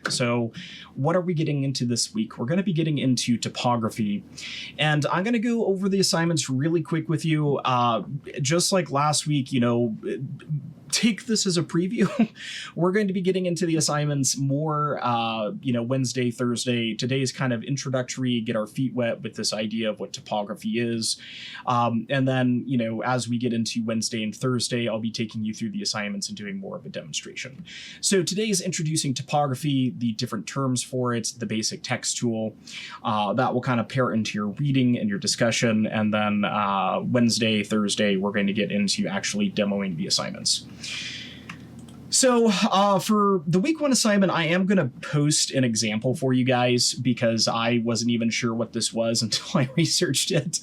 So what are we getting into this week? We're going to be getting into typography, and I'm going to go over the assignments really quick with you. Just like last week, take this as a preview. We're going to be getting into the assignments more, Wednesday, Thursday. Today is kind of introductory, get our feet wet with this idea of what typography is. And then, as we get into Wednesday and Thursday, I'll be taking you through the assignments and doing more of a demonstration. So today is introducing typography, the different terms for it, the basic text tool. That will kind of pair into your reading and your discussion. And then Wednesday, Thursday, we're going to get into actually demoing the assignments. So for the week 1 assignment, I am going to post an example for you guys because I wasn't even sure what this was until I researched it.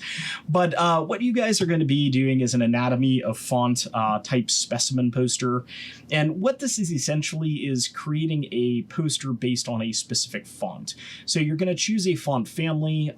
But what you guys are going to be doing is an anatomy of font type specimen poster. And what this is essentially is creating a poster based on a specific font. So you're going to choose a font family.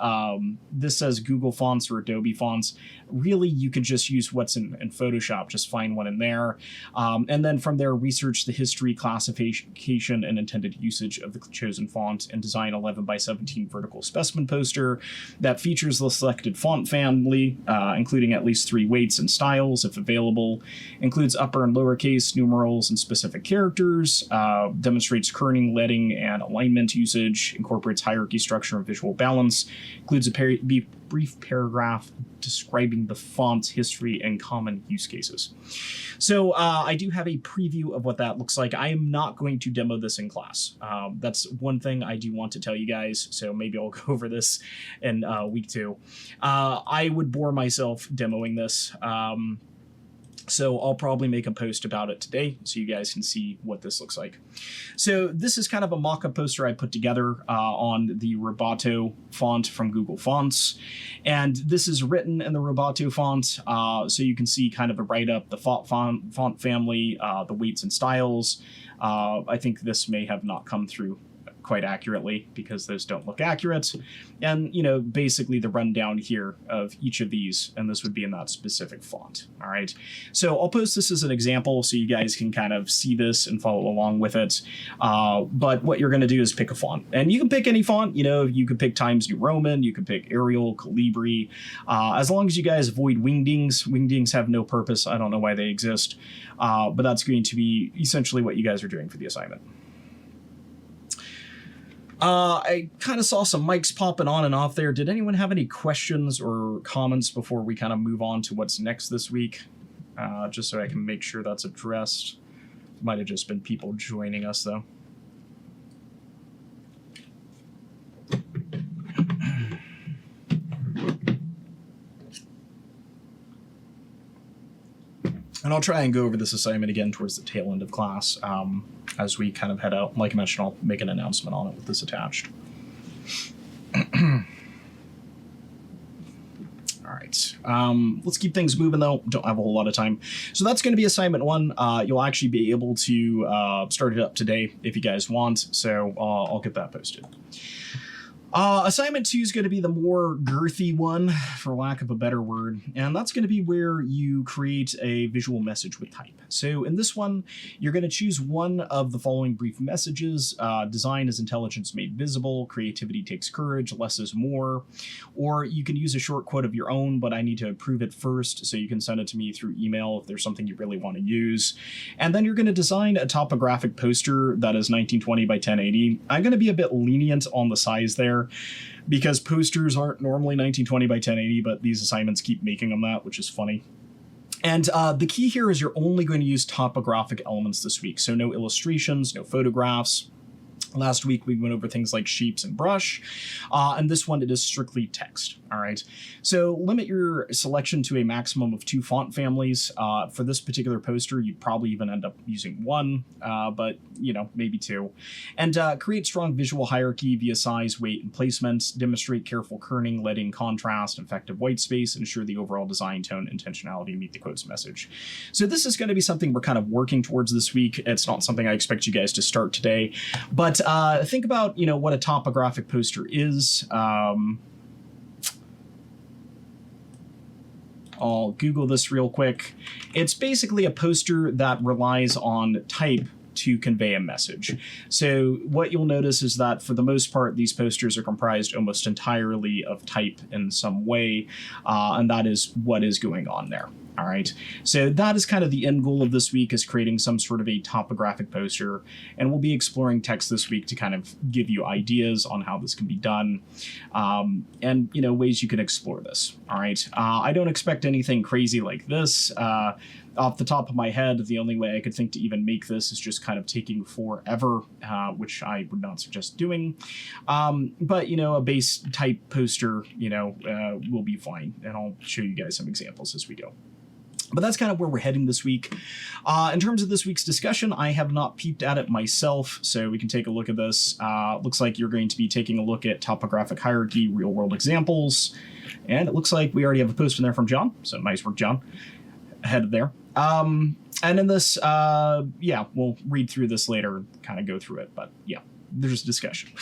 This says Google fonts or Adobe fonts. Really, you could just use what's in Photoshop. Just find one in there. And then from there, research the history, classification, and intended usage of the chosen font, and design 11x17 vertical specimen poster that features the selected font family, including at least 3 weights and styles, if available, includes upper and lowercase numerals and specific characters, demonstrates kerning, leading, and alignment usage, incorporates hierarchy, structure, and visual balance, includes a brief paragraph describing the font's history and common use cases. So I do have a preview of what that looks like. I am not going to demo this in class. That's one thing I do want to tell you guys, so maybe I'll go over this in week 2. I would bore myself demoing this. So I'll probably make a post about it today so you guys can see what this looks like. So this is kind of a mock-up poster I put together on the Roboto font from Google Fonts. And this is written in the Roboto font, so you can see kind of a write-up, the font family, the weights and styles. I think this may have not come through quite accurately because those don't look accurate. And, basically the rundown here of each of these, and this would be in that specific font. All right. So I'll post this as an example so you guys can kind of see this and follow along with it. But what you're going to do is pick a font, and you can pick any font. You could pick Times New Roman, you could pick Arial, Calibri, as long as you guys avoid wingdings. Wingdings have no purpose. I don't know why they exist, but that's going to be essentially what you guys are doing for the assignment. I kind of saw some mics popping on and off there. Did anyone have any questions or comments before we kind of move on to what's next this week? Just so I can make sure that's addressed. Might have just been people joining us, though. And I'll try and go over this assignment again towards the tail end of class as we kind of head out. Like I mentioned, I'll make an announcement on it with this attached. All right, let's keep things moving, though. Don't have a whole lot of time. So that's going to be assignment 1. You'll actually be able to start it up today if you guys want. So I'll get that posted. Assignment 2 is going to be the more girthy one, for lack of a better word, and that's going to be where you create a visual message with type. So in this one, you're going to choose one of the following brief messages. Design is intelligence made visible, creativity takes courage, less is more. Or you can use a short quote of your own, but I need to approve it first, so you can send it to me through email if there's something you really want to use. And then you're going to design a topographic poster that is 1920 by 1080. I'm going to be a bit lenient on the size there, because posters aren't normally 1920 by 1080, but these assignments keep making them that, which is funny. And the key here is you're only going to use topographic elements this week, so no illustrations, no photographs. Last week, we went over things like shapes and brush, and this one, it is strictly text, all right? So limit your selection to a maximum of 2 font families. For this particular poster, you'd probably even end up using 1, but, maybe 2. And create strong visual hierarchy via size, weight, and placement. Demonstrate careful kerning, leading, contrast, effective white space, ensure the overall design, tone, intentionality meet the quote's message. So this is going to be something we're kind of working towards this week. It's not something I expect you guys to start today, but think about, what a topographic poster is. I'll Google this real quick. It's basically a poster that relies on type to convey a message. So what you'll notice is that for the most part, these posters are comprised almost entirely of type in some way, and that is what is going on there. All right, so that is kind of the end goal of this week, is creating some sort of a topographic poster, and we'll be exploring text this week to kind of give you ideas on how this can be done, and ways you can explore this. All right, I don't expect anything crazy like this. Off the top of my head, the only way I could think to even make this is just kind of taking forever, which I would not suggest doing. But a base type poster, will be fine, and I'll show you guys some examples as we go. But that's kind of where we're heading this week. In terms of this week's discussion, I have not peeped at it myself, so we can take a look at this. Looks like you're going to be taking a look at topographic hierarchy, real-world examples, and it looks like we already have a post in there from John, so nice work, John, ahead of there. And in this, we'll read through this later and kind of go through it, but yeah. There's discussion.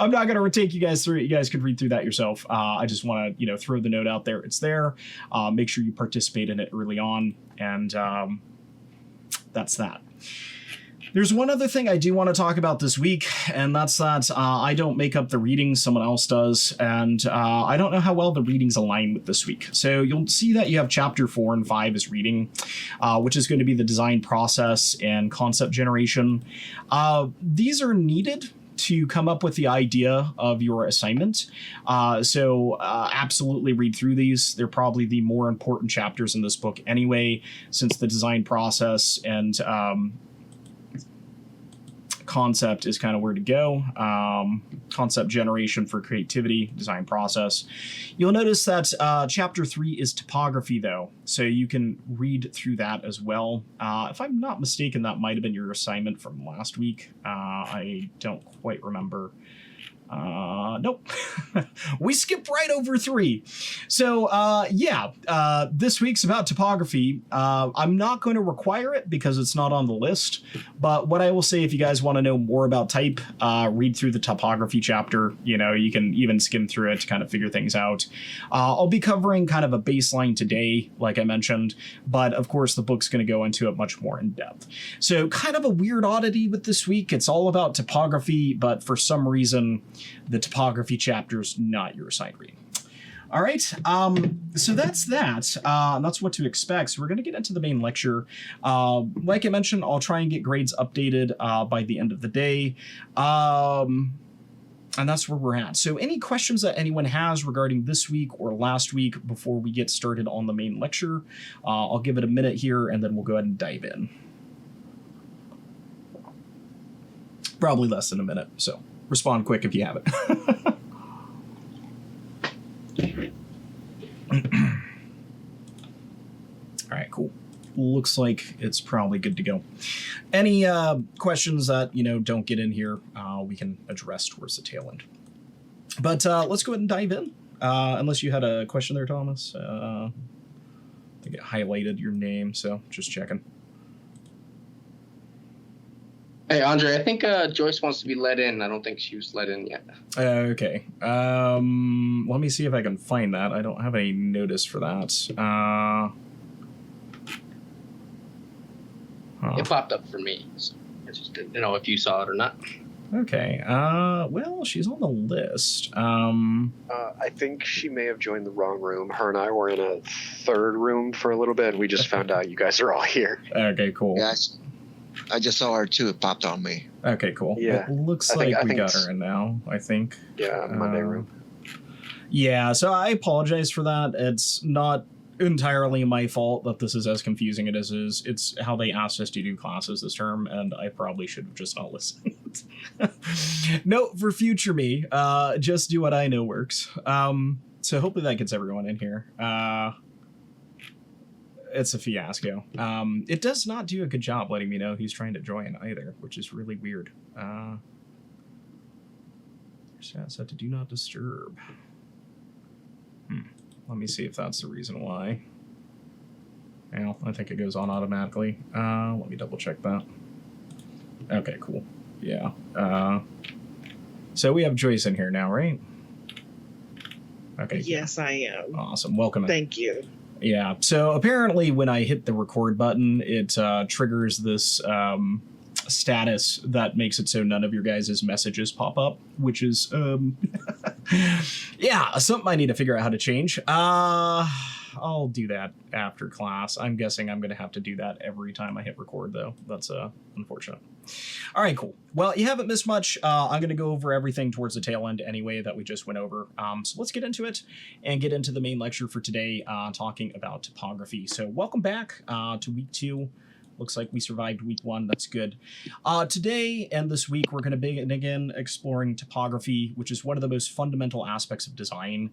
I'm not going to take you guys through it. You guys could read through that yourself. I just want to, throw the note out there. It's there. Make sure you participate in it early on. And that's that. There's one other thing I do want to talk about this week, and that's that I don't make up the readings, someone else does, and I don't know how well the readings align with this week. So you'll see that you have chapter 4 and 5 is reading, which is going to be the design process and concept generation. These are needed to come up with the idea of your assignment. So absolutely read through these. They're probably the more important chapters in this book anyway, since the design process and concept is kind of where to go. Concept generation for creativity, design process. You'll notice that chapter 3 is typography, though, so you can read through that as well. If I'm not mistaken, that might have been your assignment from last week. I don't quite remember. Nope. We skipped right over 3. So, this week's about typography. I'm not going to require it because it's not on the list, but what I will say, if you guys want to know more about type, read through the typography chapter. You can even skim through it to kind of figure things out. I'll be covering kind of a baseline today, like I mentioned, but of course the book's going to go into it much more in depth. So kind of a weird oddity with this week. It's all about typography, but for some reason, the typography chapter's not your assigned reading. All right, so that's that. That's what to expect. So we're going to get into the main lecture. Like I mentioned, I'll try and get grades updated by the end of the day. And that's where we're at. So any questions that anyone has regarding this week or last week before we get started on the main lecture, I'll give it a minute here and then we'll go ahead and dive in. Probably less than a minute, so respond quick if you have it. All right, cool. Looks like it's probably good to go. Any questions that, don't get in here, we can address towards the tail end. But let's go ahead and dive in. Unless you had a question there, Thomas. I think it highlighted your name, so just checking. Hey, Andre, I think Joyce wants to be let in. I don't think she was let in yet. Okay. Let me see if I can find that. I don't have any notice for that. It popped up for me, so I just didn't know if you saw it or not. Okay. Well, she's on the list. I think she may have joined the wrong room. Her and I were in a third room for a little bit, and we just found out you guys are all here. Okay, cool. Yes. I just saw her too. It popped on me. Okay, cool. Yeah. It looks like we got her in now, I think. Yeah, Monday room. Yeah, so I apologize for that. It's not entirely my fault that this is as confusing as it is. It's how they asked us to do classes this term, and I probably should have just not listened. Note for future me, just do what I know works. So hopefully that gets everyone in here. It's a fiasco. It does not do a good job letting me know who's trying to join either, which is really weird. Set to do not disturb. Let me see if that's the reason why. Well, I think it goes on automatically. Let me double check that. Okay, cool. Yeah. So we have Joyce in here now, right? Okay. Yes, I am. Awesome. Welcome. Thank you. Yeah, so apparently when I hit the record button, it triggers this status that makes it so none of your guys' messages pop up, which is, yeah, something I need to figure out how to change. I'll do that after class. I'm guessing I'm going to have to do that every time I hit record, though. That's unfortunate. All right, cool. Well, you haven't missed much. I'm going to go over everything towards the tail end anyway that we just went over. So let's get into it and get into the main lecture for today, talking about typography. So welcome back to week 2. Looks like we survived week 1. That's good. Today and this week, we're going to begin again exploring typography, which is one of the most fundamental aspects of design.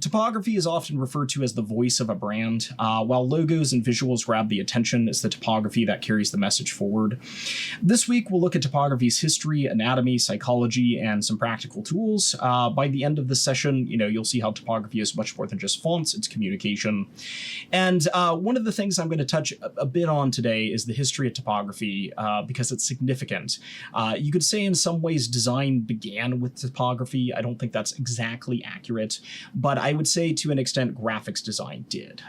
Typography is often referred to as the voice of a brand. While logos and visuals grab the attention, it's the typography that carries the message forward. This week, we'll look at typography's history, anatomy, psychology, and some practical tools. By the end of this session, you'll see how typography is much more than just fonts. It's communication. And one of the things I'm going to touch a bit on today is the history of typography, because it's significant. You could say in some ways design began with typography. I don't think that's exactly accurate, but I would say to an extent graphics design did.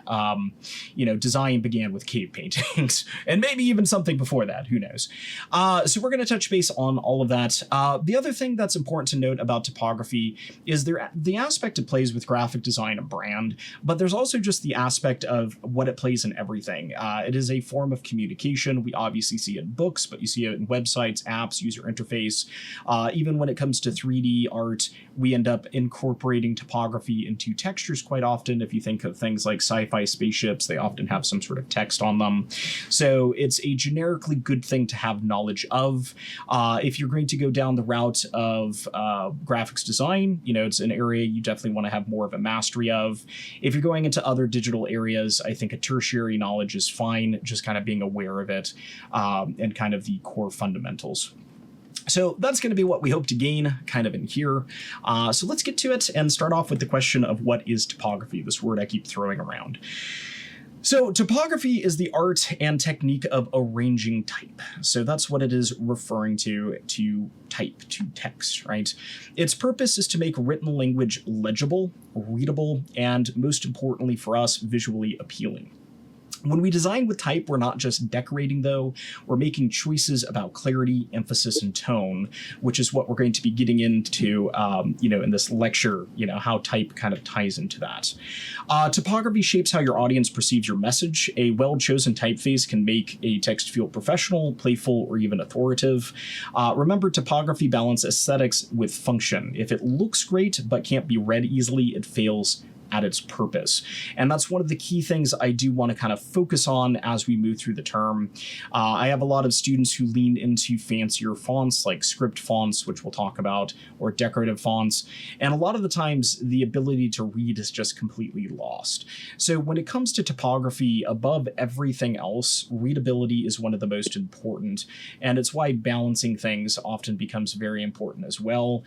Design began with cave paintings and maybe even something before that, who knows. So we're going to touch base on all of that. The other thing that's important to note about typography is the aspect it plays with graphic design and brand, but there's also just the aspect of what it plays in everything. It is a form of communication. We obviously see it in books, but you see it in websites, apps, user interface. Even when it comes to 3D art, we end up incorporating typography into textures quite often. If you think of things like sci-fi spaceships, they often have some sort of text on them. So it's a generically good thing to have knowledge of. If you're going to go down the route of graphics design, it's an area you definitely want to have more of a mastery of. If you're going into other digital areas, I think a tertiary knowledge is fine, just kind of being aware of it, and kind of the core fundamentals. So that's going to be what we hope to gain kind of in here. So let's get to it and start off with the question of what is typography, this word I keep throwing around. So typography is the art and technique of arranging type. So that's what it is referring to type, to text, right? Its purpose is to make written language legible, readable, and most importantly for us, visually appealing. When we design with type, we're not just decorating, though. We're making choices about clarity, emphasis, and tone, which is what we're going to be getting into, in this lecture, how type kind of ties into that. Typography shapes how your audience perceives your message. A well-chosen typeface can make a text feel professional, playful, or even authoritative. Remember, typography balances aesthetics with function. If it looks great but can't be read easily, it fails at its purpose. And that's one of the key things I do want to kind of focus on as we move through the term. I have a lot of students who lean into fancier fonts like script fonts, which we'll talk about, or decorative fonts. And a lot of the times the ability to read is just completely lost. So when it comes to typography, above everything else, readability is one of the most important. And it's why balancing things often becomes very important as well,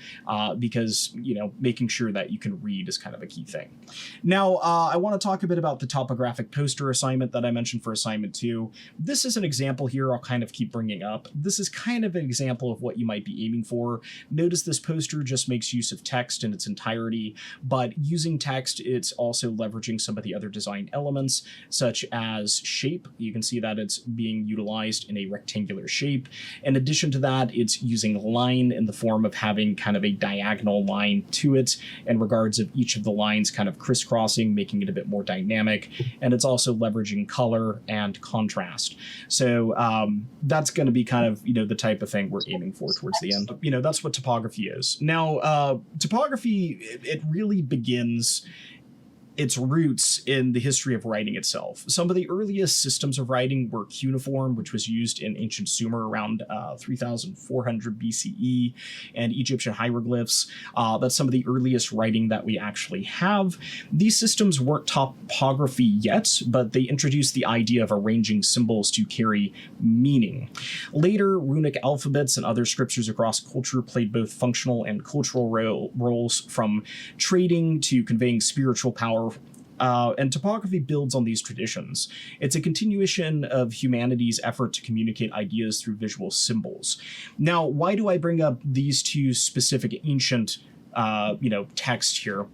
because, making sure that you can read is kind of a key thing. Now, I want to talk a bit about the topographic poster assignment that I mentioned for assignment 2. This is an example here I'll kind of keep bringing up. This is kind of an example of what you might be aiming for. Notice this poster just makes use of text in its entirety, but using text, it's also leveraging some of the other design elements, such as shape. You can see that it's being utilized in a rectangular shape. In addition to that, it's using line in the form of having kind of a diagonal line to it in regards of each of the lines kind of crisscrossing, making it a bit more dynamic. And it's also leveraging color and contrast. So that's going to be kind of, the type of thing we're aiming for towards the end. That's what typography is. Now, typography, it really begins its roots in the history of writing itself. Some of the earliest systems of writing were cuneiform, which was used in ancient Sumer around 3400 BCE, and Egyptian hieroglyphs. That's some of the earliest writing that we actually have. These systems weren't topography yet, but they introduced the idea of arranging symbols to carry meaning. Later, runic alphabets and other scriptures across culture played both functional and cultural roles, from trading to conveying spiritual power. And typography builds on these traditions. It's a continuation of humanity's effort to communicate ideas through visual symbols. Now, why do I bring up these two specific ancient text here?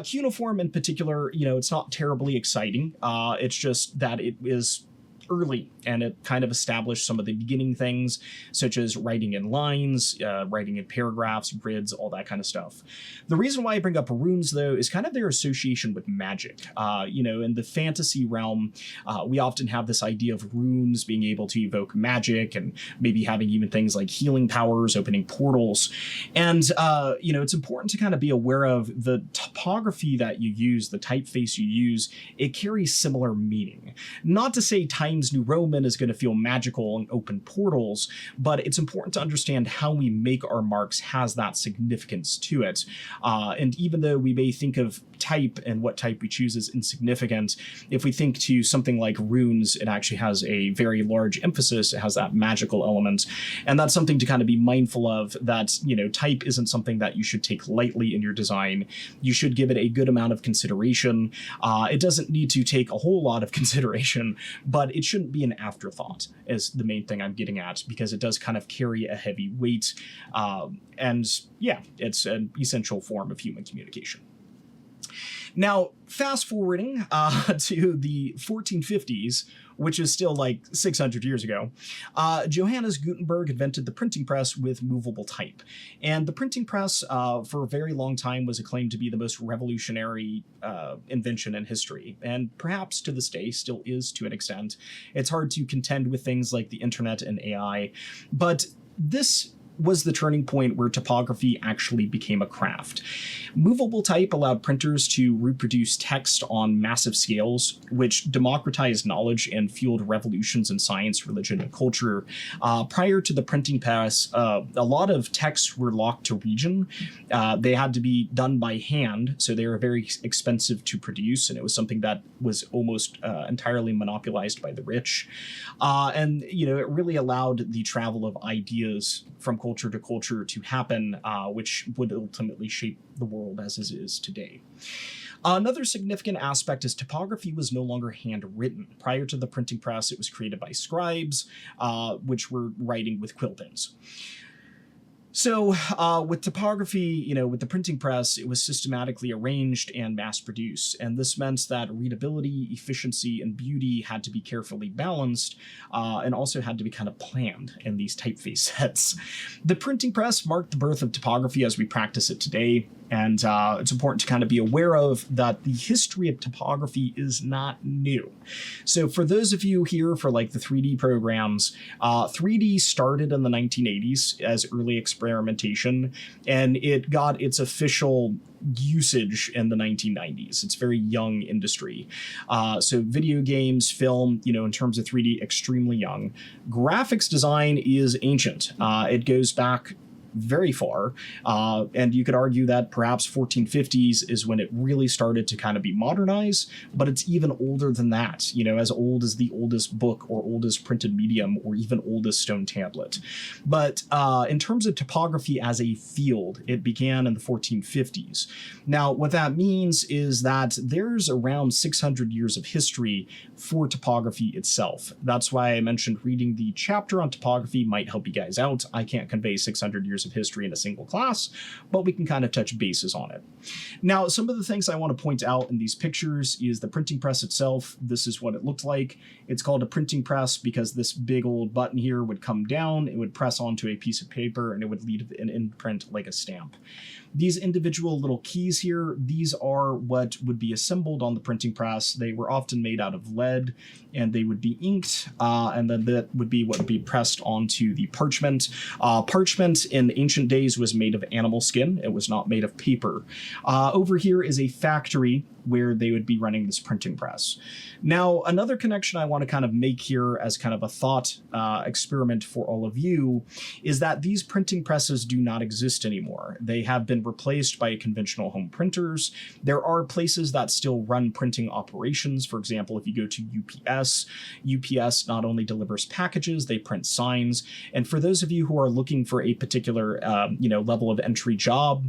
Cuneiform in particular, it's not terribly exciting. It's just that it is early, and it kind of established some of the beginning things, such as writing in lines, writing in paragraphs, grids, all that kind of stuff. The reason why I bring up runes, though, is kind of their association with magic. In the fantasy realm, we often have this idea of runes being able to evoke magic and maybe having even things like healing powers, opening portals. And, it's important to kind of be aware of the typography that you use, the typeface you use. It carries similar meaning. Not to say Times New Roman is going to feel magical and open portals, but it's important to understand how we make our marks has that significance to it. And even though we may think of type and what type we choose is insignificant, if we think to something like runes, it actually has a very large emphasis. It has that magical element. And that's something to kind of be mindful of, that, type isn't something that you should take lightly in your design. You should give it a good amount of consideration. It doesn't need to take a whole lot of consideration, but it shouldn't be an afterthought, is the main thing I'm getting at, because it does kind of carry a heavy weight. And yeah, it's an essential form of human communication. Now, fast forwarding to the 1450s, which is still like 600 years ago, Johannes Gutenberg invented the printing press with movable type. And the printing press, for a very long time, was acclaimed to be the most revolutionary invention in history, and perhaps to this day still is to an extent. It's hard to contend with things like the internet and AI, but this was the turning point where typography actually became a craft. Movable type allowed printers to reproduce text on massive scales, which democratized knowledge and fueled revolutions in science, religion, and culture. Prior to the printing press, a lot of texts were locked to region. They had to be done by hand, so they were very expensive to produce, and it was something that was almost entirely monopolized by the rich. And it really allowed the travel of ideas from culture to culture to happen, which would ultimately shape the world as it is today. Another significant aspect is typography was no longer handwritten. Prior to the printing press, it was created by scribes, which were writing with quill pens. So with typography, with the printing press, it was systematically arranged and mass-produced, and this meant that readability, efficiency, and beauty had to be carefully balanced, and also had to be kind of planned in these typeface sets. The printing press marked the birth of typography as we practice it today, and it's important to kind of be aware of that the history of typography is not new. So for those of you here for like the 3D programs, 3D started in the 1980s as early experimentation, and it got its official usage in the 1990s. It's a very young industry. So video games, film, in terms of 3D, extremely young. Graphics design is ancient. It goes back very far, and you could argue that perhaps 1450s is when it really started to kind of be modernized, but it's even older than that, as old as the oldest book or oldest printed medium or even oldest stone tablet. But in terms of typography as a field, it began in the 1450s. Now, what that means is that there's around 600 years of history for typography itself. That's why I mentioned reading the chapter on typography might help you guys out. I can't convey 600 years of history in a single class, but we can kind of touch bases on it. Now, some of the things I want to point out in these pictures is the printing press itself. This is what it looked like. It's called a printing press because this big old button here would come down, it would press onto a piece of paper, and it would leave an imprint like a stamp. These individual little keys here, these are what would be assembled on the printing press. They were often made out of lead, and they would be inked, and then that would be what would be pressed onto the parchment. Parchment in ancient days was made of animal skin. It was not made of paper. Over here is a factory where they would be running this printing press. Now, another connection I want to kind of make here as kind of a thought experiment for all of you is that these printing presses do not exist anymore. They have been replaced by conventional home printers. There are places that still run printing operations. For example, if you go to UPS, UPS not only delivers packages, they print signs. And for those of you who are looking for a particular level of entry job,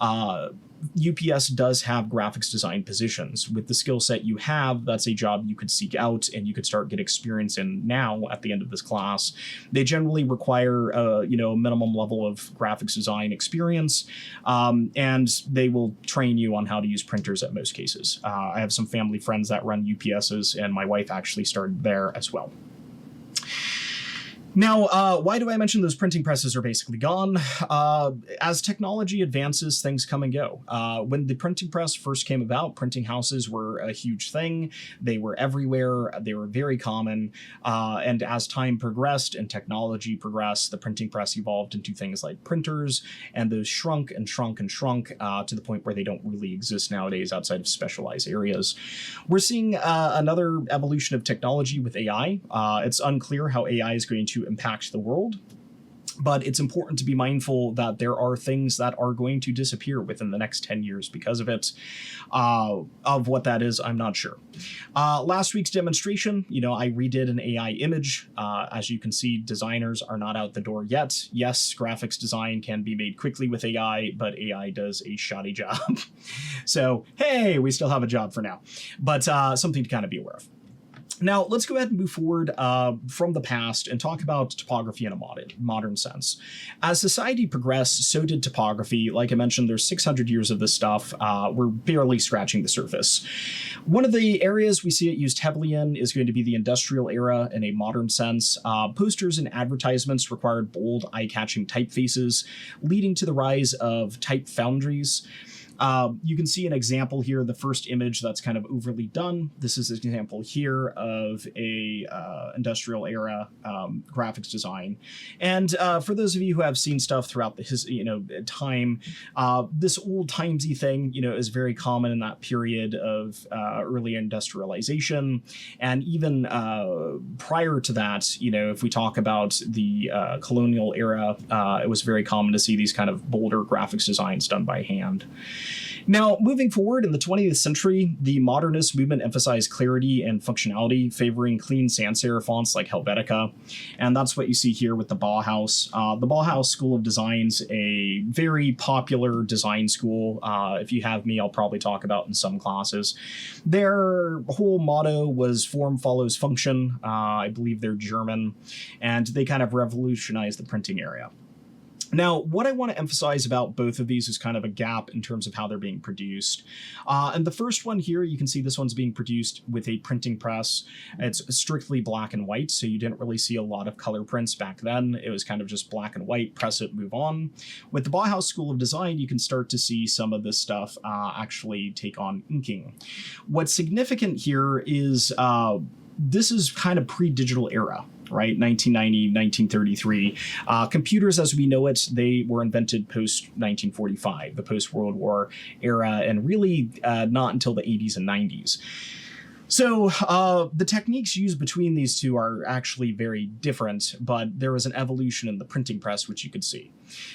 UPS does have graphics design positions. With the skill set you have, that's a job you could seek out and you could start get experience in now at the end of this class. They generally require a minimum level of graphics design experience, and they will train you on how to use printers at most cases. I have some family friends that run UPSs, and my wife actually started there as well. Now, why do I mention those printing presses are basically gone? As technology advances, things come and go. When the printing press first came about, printing houses were a huge thing. They were everywhere. They were very common. And as time progressed and technology progressed, the printing press evolved into things like printers, and those shrunk and shrunk and shrunk to the point where they don't really exist nowadays outside of specialized areas. We're seeing another evolution of technology with AI. It's unclear how AI is going to impact the world, but it's important to be mindful that there are things that are going to disappear within the next 10 years because of it. Of what that is, I'm not sure. Last week's demonstration, I redid an AI image. As you can see, designers are not out the door yet. Yes, graphics design can be made quickly with AI, but AI does a shoddy job. So, hey, we still have a job for now, but something to kind of be aware of. Now, let's go ahead and move forward from the past and talk about typography in a modern sense. As society progressed, so did typography. Like I mentioned, there's 600 years of this stuff. We're barely scratching the surface. One of the areas we see it used heavily in is going to be the industrial era in a modern sense. Posters and advertisements required bold, eye-catching typefaces, leading to the rise of type foundries. You can see an example here, the first image that's kind of overly done. This is an example here of a industrial era graphics design. And for those of you who have seen stuff throughout the time, this old timesy thing, is very common in that period of early industrialization. And even prior to that, if we talk about the colonial era, it was very common to see these kind of bolder graphics designs done by hand. Now, moving forward in the 20th century, the modernist movement emphasized clarity and functionality, favoring clean sans serif fonts like Helvetica. And that's what you see here with the Bauhaus. The Bauhaus School of Design's a very popular design school. If you have me, I'll probably talk about in some classes. Their whole motto was form follows function. I believe they're German, and they kind of revolutionized the printing area. Now, what I want to emphasize about both of these is kind of a gap in terms of how they're being produced. And the first one here, you can see this one's being produced with a printing press. It's strictly black and white, so you didn't really see a lot of color prints back then. It was kind of just black and white, press it, move on. With the Bauhaus School of Design, you can start to see some of this stuff actually take on inking. What's significant here is this is kind of pre-digital era, right? 1990, 1933. Computers as we know it, they were invented post-1945, the post-World War era, and really not until the 80s and 90s. So the techniques used between these two are actually very different, but there was an evolution in the printing press, which you could see.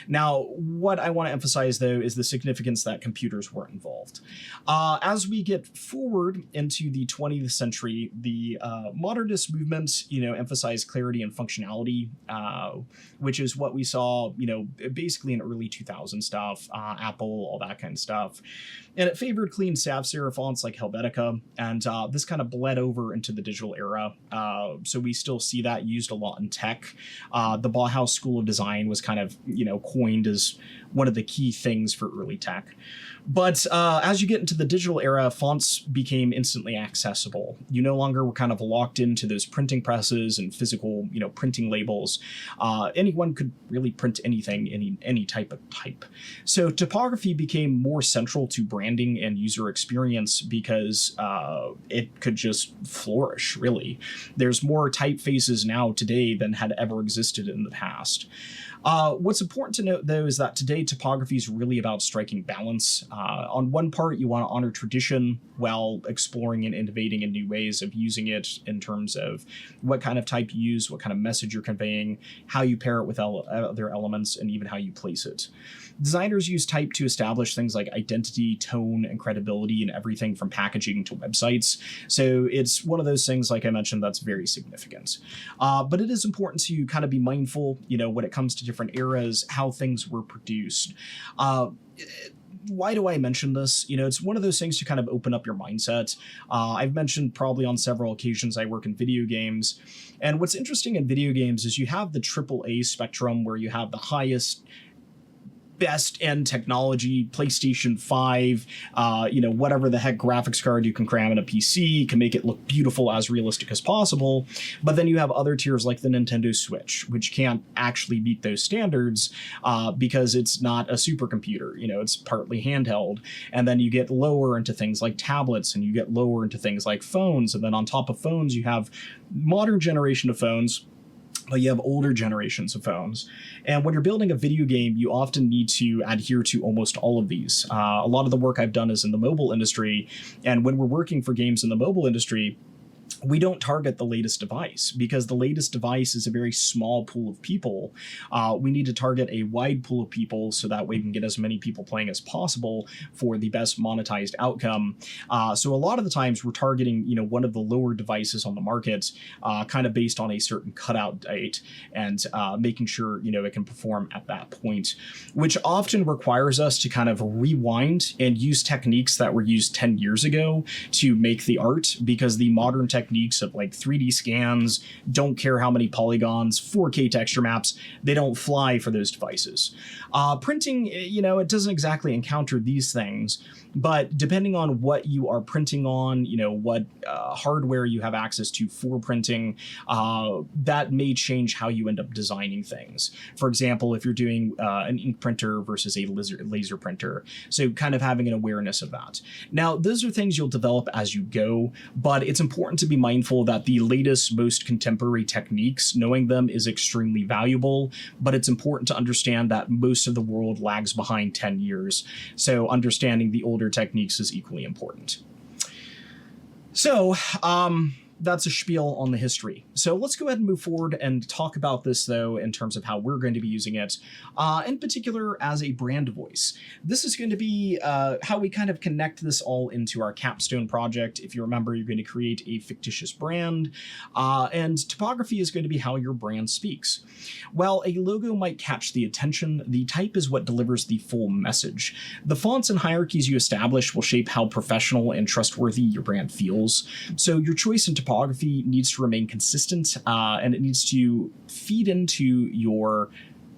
Now, what I want to emphasize, though, is the significance that computers were involved. As we get forward into the 20th century, the modernist movement, emphasized clarity and functionality, which is what we saw, basically in early 2000 stuff, Apple, all that kind of stuff. And it favored clean sans serif fonts like Helvetica, and this kind of bled over into the digital era. So we still see that used a lot in tech. The Bauhaus School of Design was kind of, coined as one of the key things for early tech. But as you get into the digital era, fonts became instantly accessible. You no longer were kind of locked into those printing presses and physical, printing labels. Anyone could really print anything, any type of type. So typography became more central to branding and user experience because it could just flourish, really. There's more typefaces now today than had ever existed in the past. What's important to note, though, is that today typography is really about striking balance. On one part, you want to honor tradition while exploring and innovating in new ways of using it in terms of what kind of type you use, what kind of message you're conveying, how you pair it with other elements, and even how you place it. Designers use type to establish things like identity, tone, and credibility in everything from packaging to websites. So it's one of those things, like I mentioned, that's very significant. But it is important to kind of be mindful, when it comes to different eras, how things were produced. Why do I mention this? It's one of those things to kind of open up your mindset. I've mentioned probably on several occasions I work in video games. And what's interesting in video games is you have the AAA spectrum where you have the highest best end technology, PlayStation 5, whatever the heck graphics card you can cram in a PC, can make it look beautiful, as realistic as possible. But then you have other tiers like the Nintendo Switch, which can't actually meet those standards because it's not a supercomputer. It's partly handheld. And then you get lower into things like tablets, and you get lower into things like phones. And then on top of phones, you have modern generation of phones, but you have older generations of phones. And when you're building a video game, you often need to adhere to almost all of these. A lot of the work I've done is in the mobile industry. And when we're working for games in the mobile industry, we don't target the latest device because the latest device is a very small pool of people. We need to target a wide pool of people so that way we can get as many people playing as possible for the best monetized outcome. So a lot of the times we're targeting, one of the lower devices on the market, kind of based on a certain cutout date and making sure, it can perform at that point, which often requires us to kind of rewind and use techniques that were used 10 years ago to make the art, because the modern techniques of like 3D scans, don't care how many polygons, 4K texture maps, they don't fly for those devices. Printing, it doesn't exactly encounter these things, but depending on what you are printing on, what hardware you have access to for printing, that may change how you end up designing things. For example, if you're doing an ink printer versus a laser printer, so kind of having an awareness of that. Now, those are things you'll develop as you go, but it's important to be mindful that the latest, most contemporary techniques, knowing them is extremely valuable, but it's important to understand that most of the world lags behind 10 years. So understanding the older techniques is equally important. So, that's a spiel on the history. So let's go ahead and move forward and talk about this, though, in terms of how we're going to be using it, in particular as a brand voice. This is going to be how we kind of connect this all into our capstone project. If you remember, you're going to create a fictitious brand, and typography is going to be how your brand speaks. While a logo might catch the attention, the type is what delivers the full message. The fonts and hierarchies you establish will shape how professional and trustworthy your brand feels. So your choice in typography needs to remain consistent, and it needs to feed into your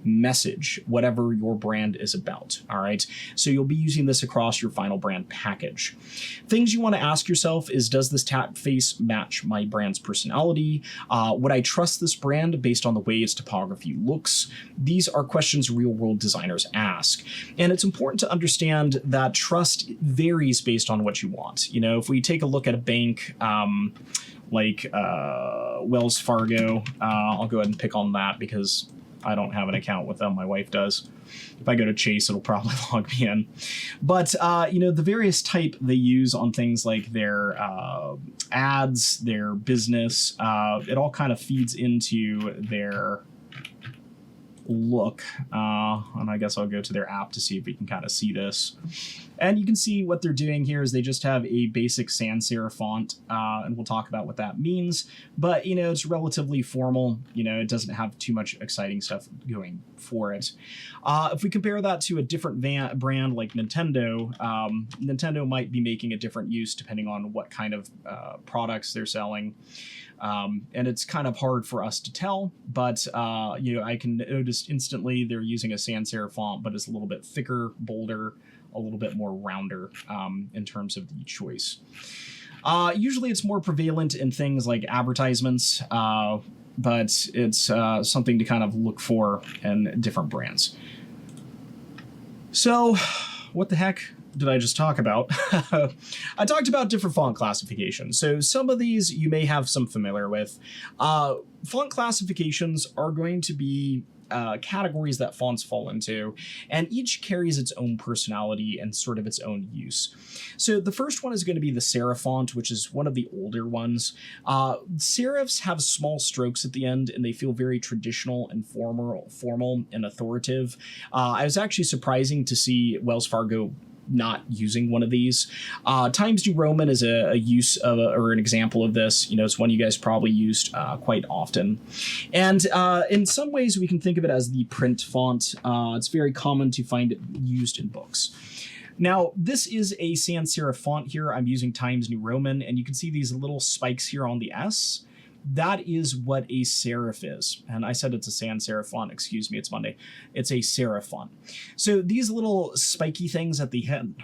message, whatever your brand is about. All right. So you'll be using this across your final brand package. Things you want to ask yourself is, does this typeface match my brand's personality? Would I trust this brand based on the way its typography looks? These are questions real world designers ask. And it's important to understand that trust varies based on what you want. If we take a look at a bank, like Wells Fargo, I'll go ahead and pick on that because I don't have an account with them. My wife does. If I go to Chase, it'll probably log me in. But, the various type they use on things like their ads, their business, it all kind of feeds into their look. And I guess I'll go to their app to see if we can kind of see this. And you can see what they're doing here is they just have a basic sans serif font, and we'll talk about what that means. But, it's relatively formal. It doesn't have too much exciting stuff going for it. If we compare that to a different brand like Nintendo, Nintendo might be making a different use depending on what kind of products they're selling. And it's kind of hard for us to tell, but I can notice instantly they're using a sans serif font, but it's a little bit thicker, bolder, a little bit more rounder in terms of the choice. Usually it's more prevalent in things like advertisements, but it's something to kind of look for in different brands. So, what the heck did I just talk about? I talked about different font classifications. So some of these you may have some familiar with. Font classifications are going to be categories that fonts fall into, and each carries its own personality and sort of its own use. So the first one is going to be the serif font, which is one of the older ones. Serifs have small strokes at the end, and they feel very traditional and formal and authoritative. I was actually surprising to see Wells Fargo not using one of these. Times New Roman is a use of or an example of this. It's one you guys probably used quite often. And in some ways, we can think of it as the print font. It's very common to find it used in books. Now, this is a sans serif font here. I'm using Times New Roman, and you can see these little spikes here on the S. that is what a serif is. And I said it's a sans serif font. Excuse me, it's Monday. It's a serif font. So these little spiky things at the head,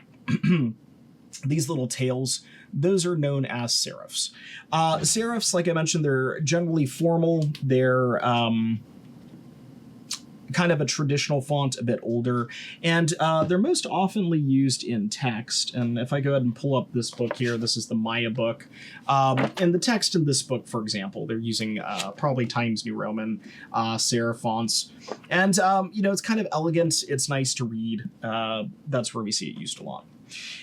these little tails, those are known as serifs. Serifs, like I mentioned, they're generally formal. They're kind of a traditional font, a bit older, and they're most oftenly used in text. And if I go ahead and pull up this book here, this is the Maya book. And the text in this book, for example, they're using probably Times New Roman serif fonts. And, you know, it's kind of elegant. It's nice to read. That's where we see it used a lot.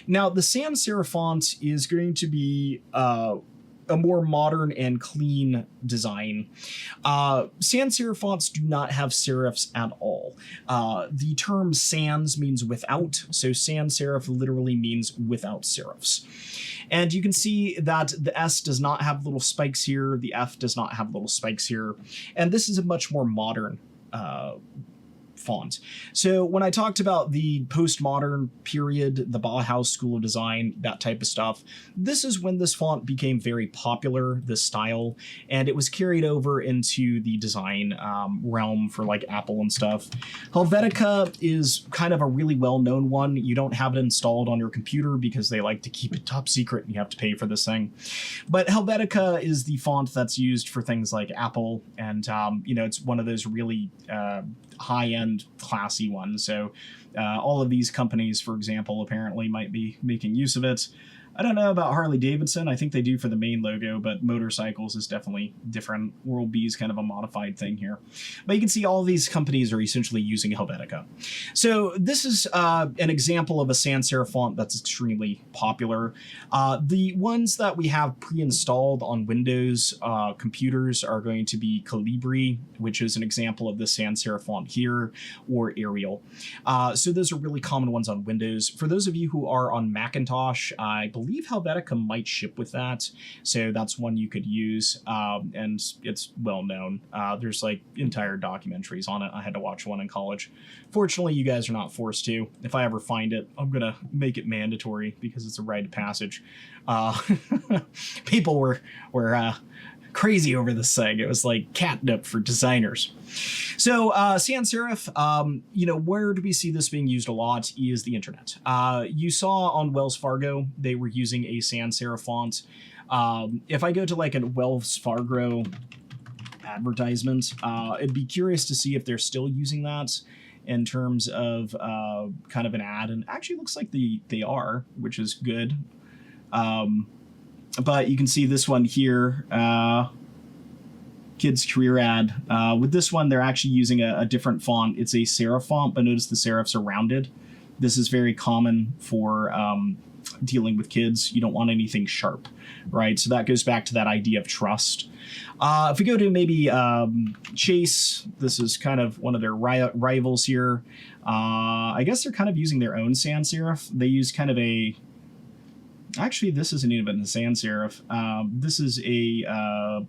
Now, the sans serif font is going to be a more modern and clean design. Sans serif fonts do not have serifs at all. The term sans means without, so sans serif literally means without serifs. And you can see that the S does not have little spikes here, the F does not have little spikes here, and this is a much more modern font. So when I talked about the postmodern period, the Bauhaus School of Design, that type of stuff, this is when this font became very popular, this style, and it was carried over into the design realm for like Apple and stuff. Helvetica is kind of a really well-known one. You don't have it installed on your computer because they like to keep it top secret and you have to pay for this thing. But Helvetica is the font that's used for things like Apple, and you know, it's one of those really high-end classy ones. So all of these companies, for example, apparently might be making use of it. I don't know about Harley Davidson. I think they do for the main logo, but motorcycles is definitely different. Oral B is kind of a modified thing here. But you can see all of these companies are essentially using Helvetica. So this is an example of a sans serif font that's extremely popular. The ones that we have pre-installed on Windows computers are going to be Calibri, which is an example of the sans serif font here, or Arial. So those are really common ones on Windows. For those of you who are on Macintosh, I believe Helvetica might ship with that, so that's one you could use, and it's well known. There's like entire documentaries on it. I had to watch one in college. Fortunately, you guys are not forced to. If I ever find it, I'm gonna make it mandatory because it's a rite of passage. People were crazy over this thing. It was like catnip for designers. So sans serif, you know, where do we see this being used a lot is the internet. You saw on Wells Fargo, they were using a sans serif font. If I go to like a Wells Fargo advertisement, it'd be curious to see if they're still using that in terms of kind of an ad. And actually looks like they are, which is good. But you can see this one here, kids career ad. With this one, they're actually using a different font. It's a serif font, but notice the serifs are rounded. This is very common for dealing with kids. You don't want anything sharp, right? So that goes back to that idea of trust. If we go to maybe Chase, this is kind of one of their rivals here. I guess they're kind of using their own sans serif. They use kind of a... Actually, this isn't even a sans serif. This is a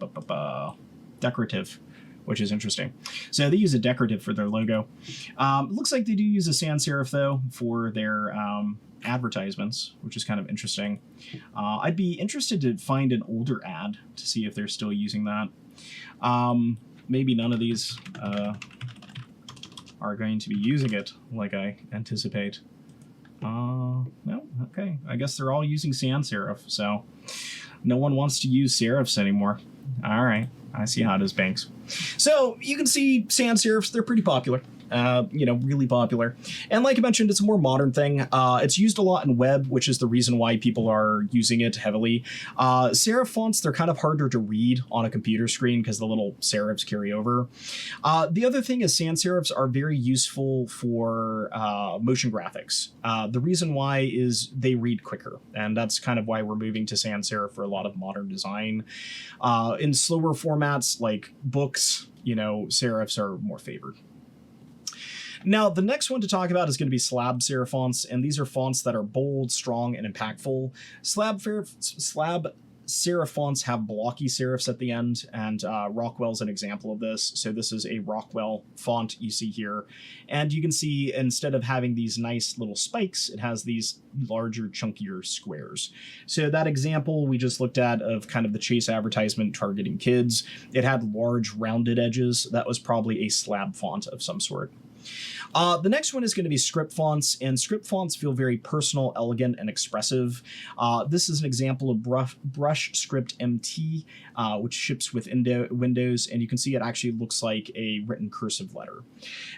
decorative, which is interesting. So they use a decorative for their logo. It looks like they do use a sans serif, though, for their advertisements, which is kind of interesting. I'd be interested to find an older ad to see if they're still using that. Maybe none of these are going to be using it like I anticipate. No, okay. I guess they're all using sans serif, so no one wants to use serifs anymore. All right, I see how it is, Banks. So you can see sans serifs, they're pretty popular. You know, really popular. And like I mentioned, it's a more modern thing. It's used a lot in web, which is the reason why people are using it heavily. Serif fonts, they're kind of harder to read on a computer screen because the little serifs carry over. The other thing is sans serifs are very useful for motion graphics. The reason why is they read quicker, and that's kind of why we're moving to sans serif for a lot of modern design. In slower formats like books, you know, serifs are more favored. Now, the next one to talk about is going to be slab serif fonts, and these are fonts that are bold, strong, and impactful. Slab Serif fonts have blocky serifs at the end, and Rockwell's an example of this. So this is a Rockwell font you see here. And you can see instead of having these nice little spikes, it has these larger, chunkier squares. So that example we just looked at of kind of the Chase advertisement targeting kids, it had large rounded edges. That was probably a slab font of some sort. The next one is going to be script fonts, and script fonts feel very personal, elegant, and expressive. This is an example of Brush Script MT, which ships with Windows, and you can see it actually looks like a written cursive letter.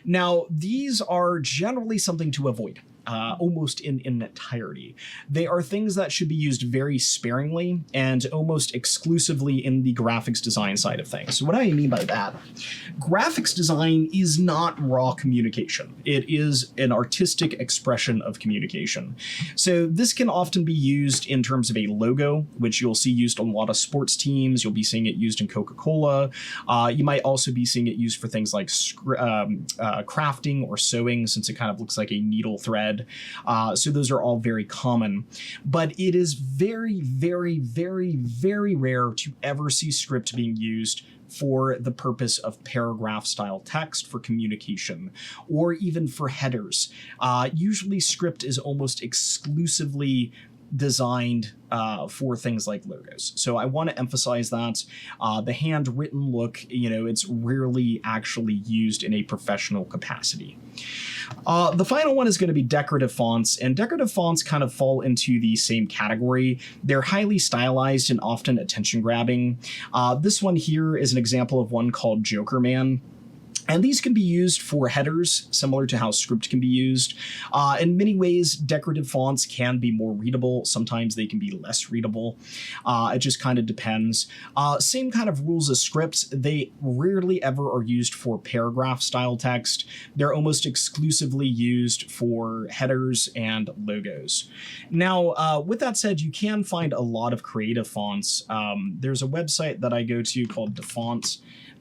Now, these are generally something to avoid. Almost in entirety. They are things that should be used very sparingly and almost exclusively in the graphics design side of things. So what do I mean by that? Graphics design is not raw communication. It is an artistic expression of communication. So this can often be used in terms of a logo, which you'll see used on a lot of sports teams. You'll be seeing it used in Coca-Cola. You might also be seeing it used for things like crafting or sewing, since it kind of looks like a needle thread. So those are all very common, but it is very, very, very, very rare to ever see script being used for the purpose of paragraph style text for communication, or even for headers. Usually script is almost exclusively designed for things like logos. So I want to emphasize that the handwritten look, it's rarely actually used in a professional capacity. The final one is going to be decorative fonts, and decorative fonts kind of fall into the same category. They're highly stylized and often attention grabbing. This one here is an example of one called Joker Man. And these can be used for headers, similar to how script can be used. In many ways, decorative fonts can be more readable. Sometimes they can be less readable. It just kind of depends. Same kind of rules as scripts. They rarely ever are used for paragraph style text. They're almost exclusively used for headers and logos. Now, with that said, you can find a lot of creative fonts. There's a website that I go to called DaFont.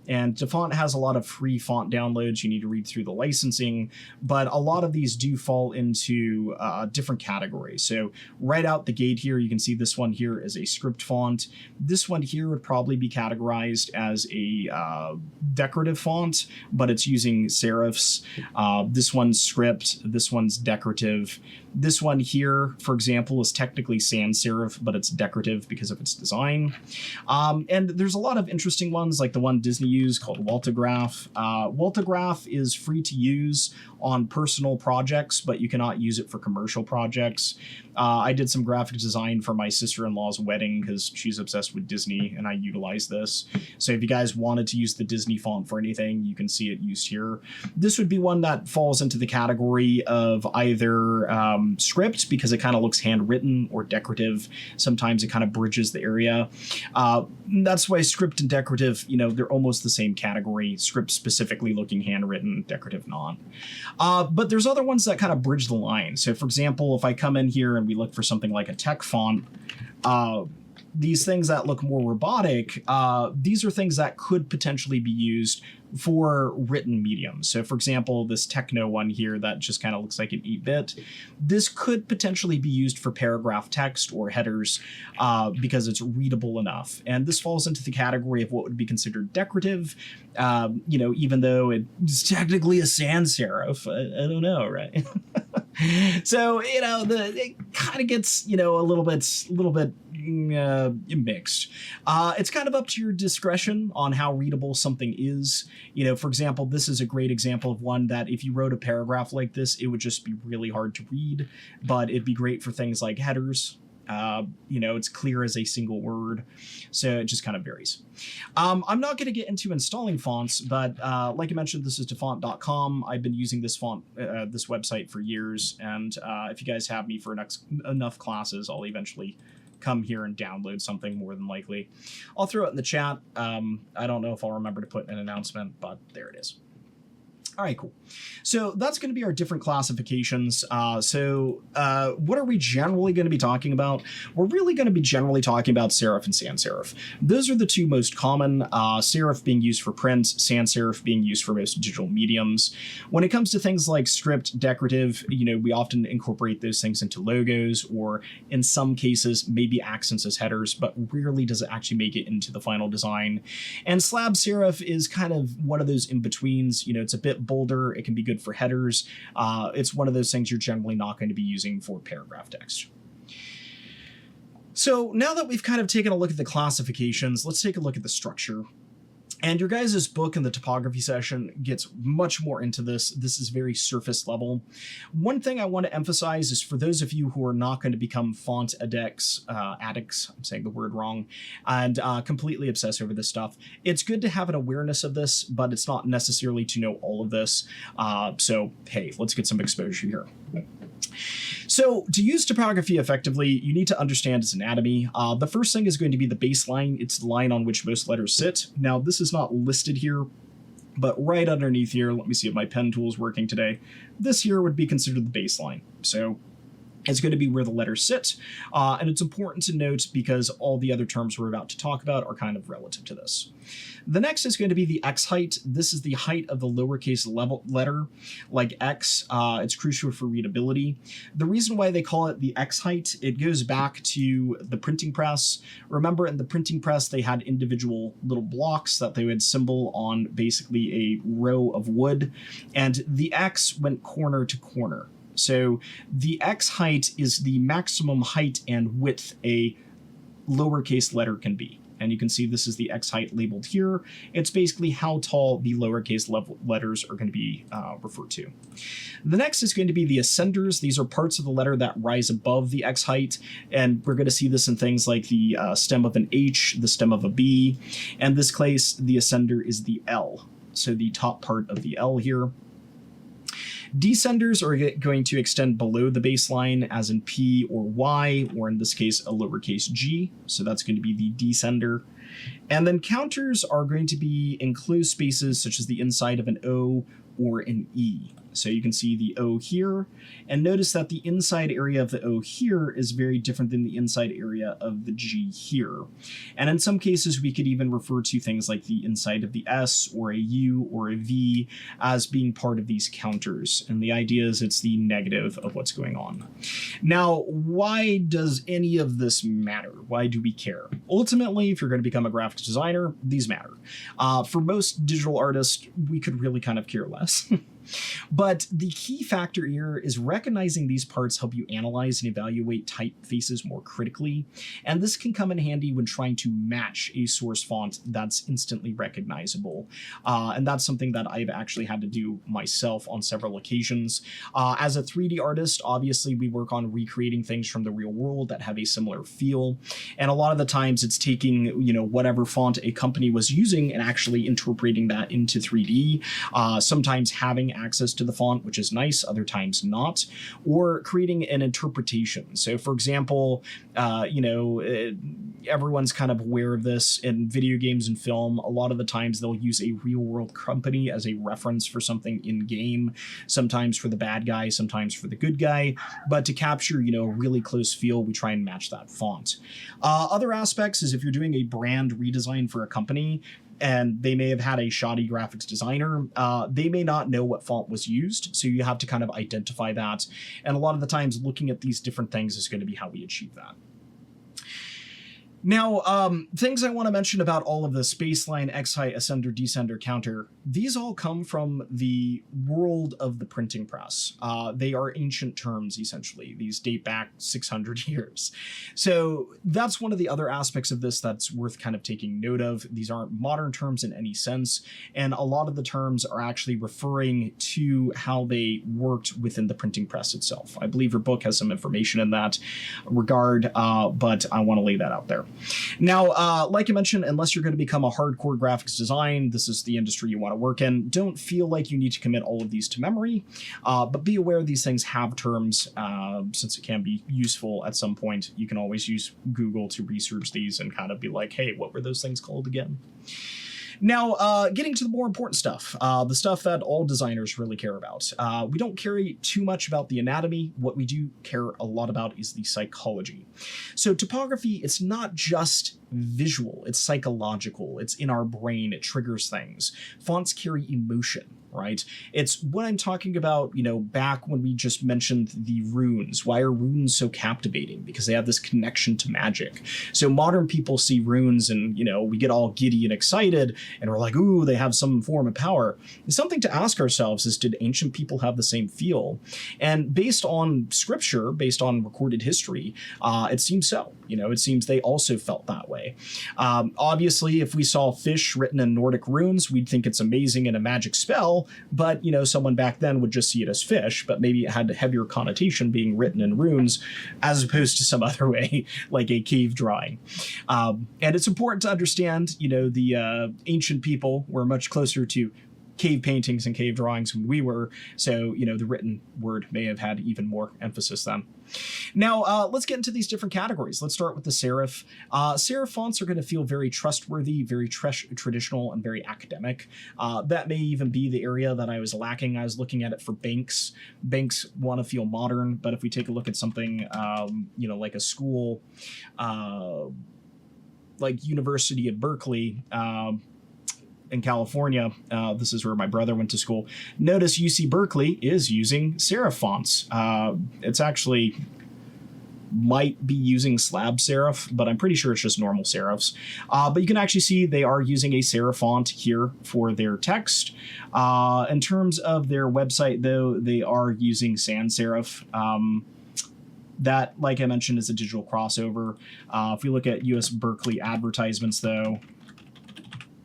And DaFont has a lot of free font downloads. You need to read through the licensing, but a lot of these do fall into different categories. So right out the gate here, you can see this one here is a script font. This one here would probably be categorized as a decorative font, but it's using serifs. This one's script. This one's decorative. This one here, for example, is technically sans serif, but it's decorative because of its design. And there's a lot of interesting ones, like the one Disney used called Waltograph. Waltograph is free to use on personal projects, but you cannot use it for commercial projects. I did some graphic design for my sister-in-law's wedding because she's obsessed with Disney, and I utilized this. So if you guys wanted to use the Disney font for anything, you can see it used here. This would be one that falls into the category of either script, because it kind of looks handwritten, or decorative. Sometimes it kind of bridges the area. That's why script and decorative, they're almost the same category. Script specifically looking handwritten, decorative not. But there's other ones that kind of bridge the line. So for example, if I come in here and we look for something like a tech font, these things that look more robotic, these are things that could potentially be used for written mediums. So for example, this techno one here that just kind of looks like an 8-bit, this could potentially be used for paragraph text or headers because it's readable enough. And this falls into the category of what would be considered decorative, even though it's technically a sans serif. I don't know, right? So, it kind of gets, a little bit mixed. It's kind of up to your discretion on how readable something is. For example, this is a great example of one that if you wrote a paragraph like this, it would just be really hard to read, but it'd be great for things like headers. It's clear as a single word, so it just kind of varies. I'm not going to get into installing fonts, but like I mentioned, this is dafont.com. I've been using this font, this website for years, and if you guys have me for enough classes, I'll eventually come here and download something, more than likely. I'll throw it in the chat. I don't know if I'll remember to put an announcement, but there it is. All right, cool. So that's going to be our different classifications. What are we generally going to be talking about? We're really going to be generally talking about serif and sans serif. Those are the two most common, serif being used for print, sans serif being used for most digital mediums. When it comes to things like script, decorative, we often incorporate those things into logos, or in some cases, maybe accents as headers, but rarely does it actually make it into the final design. And slab serif is kind of one of those in-betweens. It's a bit bolder. It can be good for headers. It's one of those things you're generally not going to be using for paragraph text. So now that we've kind of taken a look at the classifications, let's take a look at the structure. And your guys' book in the typography session gets much more into this. This is very surface level. One thing I want to emphasize is for those of you who are not going to become font addicts, I'm saying the word wrong, and completely obsess over this stuff, it's good to have an awareness of this, but it's not necessarily to know all of this. So, hey, let's get some exposure here. So to use typography effectively, you need to understand its anatomy. The first thing is going to be the baseline. It's the line on which most letters sit. Now, this is not listed here, but right underneath here, let me see if my pen tool is working today. This here would be considered the baseline. So it's going to be where the letters sit. And it's important to note because all the other terms we're about to talk about are kind of relative to this. The next is going to be the X height. This is the height of the lowercase letter, like X. It's crucial for readability. The reason why they call it the X height, it goes back to the printing press. Remember, in the printing press, they had individual little blocks that they would symbol on basically a row of wood, and the X went corner to corner. So the X height is the maximum height and width a lowercase letter can be. And you can see this is the X height labeled here. It's basically how tall the lowercase letters are going to be referred to. The next is going to be the ascenders. These are parts of the letter that rise above the X height. And we're going to see this in things like the stem of an H, the stem of a B. And in this case, the ascender is the L. So the top part of the L here. Descenders are going to extend below the baseline, as in P or Y, or in this case, a lowercase g. So that's going to be the descender. And then counters are going to be enclosed spaces such as the inside of an O or an E. So you can see the O here, and notice that the inside area of the O here is very different than the inside area of the G here. And in some cases, we could even refer to things like the inside of the S or a U or a V as being part of these counters. And the idea is it's the negative of what's going on. Now, why does any of this matter? Why do we care? Ultimately, if you're going to become a graphic designer, these matter. For most digital artists, we could really kind of care less. But the key factor here is recognizing these parts help you analyze and evaluate typefaces more critically, and this can come in handy when trying to match a source font that's instantly recognizable. And that's something that I've actually had to do myself on several occasions. As a 3D artist, obviously we work on recreating things from the real world that have a similar feel, and a lot of the times it's taking, whatever font a company was using and actually interpreting that into 3D, sometimes having access to the font, which is nice, other times not, or creating an interpretation. So for example, everyone's kind of aware of this in video games and film. A lot of the times they'll use a real world company as a reference for something in game, sometimes for the bad guy, sometimes for the good guy, but to capture, a really close feel, we try and match that font. Other aspects is if you're doing a brand redesign for a company, and they may have had a shoddy graphics designer, they may not know what font was used, so you have to kind of identify that. And a lot of the times looking at these different things is going to be how we achieve that. Now, things I want to mention about all of this: baseline, X height, ascender, descender, counter. These all come from the world of the printing press. They are ancient terms, essentially. These date back 600 years. So that's one of the other aspects of this that's worth kind of taking note of. These aren't modern terms in any sense, and a lot of the terms are actually referring to how they worked within the printing press itself. I believe your book has some information in that regard, but I want to lay that out there. Now, like I mentioned, unless you're going to become a hardcore graphics design, this is the industry you want to work in, don't feel like you need to commit all of these to memory, but be aware these things have terms. Since it can be useful at some point, you can always use Google to research these and kind of be like, hey, what were those things called again? Now, getting to the more important stuff, the stuff that all designers really care about. We don't care too much about the anatomy. What we do care a lot about is the psychology. So typography, it's not just visual, it's psychological, it's in our brain, it triggers things. Fonts carry emotion, right? It's what I'm talking about, back when we just mentioned the runes. Why are runes so captivating? Because they have this connection to magic. So modern people see runes and, we get all giddy and excited and we're like, ooh, they have some form of power. And something to ask ourselves is, did ancient people have the same feel? And based on scripture, based on recorded history, it seems so. It seems they also felt that way. Obviously, if we saw fish written in Nordic runes, we'd think it's amazing and a magic spell, but, someone back then would just see it as fish, but maybe it had a heavier connotation being written in runes as opposed to some other way, like a cave drawing. And it's important to understand, the ancient people were much closer to cave paintings and cave drawings when we were, so the written word may have had even more emphasis then. Now let's get into these different categories. Let's start with the serif. Serif fonts are going to feel very trustworthy, very traditional, and very academic. That may even be the area that I was lacking. I was looking at it for banks. Banks want to feel modern, but if we take a look at something like a school like University of Berkeley, in California, this is where my brother went to school. Notice UC Berkeley is using serif fonts. It's actually might be using slab serif, but I'm pretty sure it's just normal serifs. But you can actually see they are using a serif font here for their text. In terms of their website, though, they are using sans serif. That, like I mentioned, is a digital crossover. If we look at US Berkeley advertisements, though,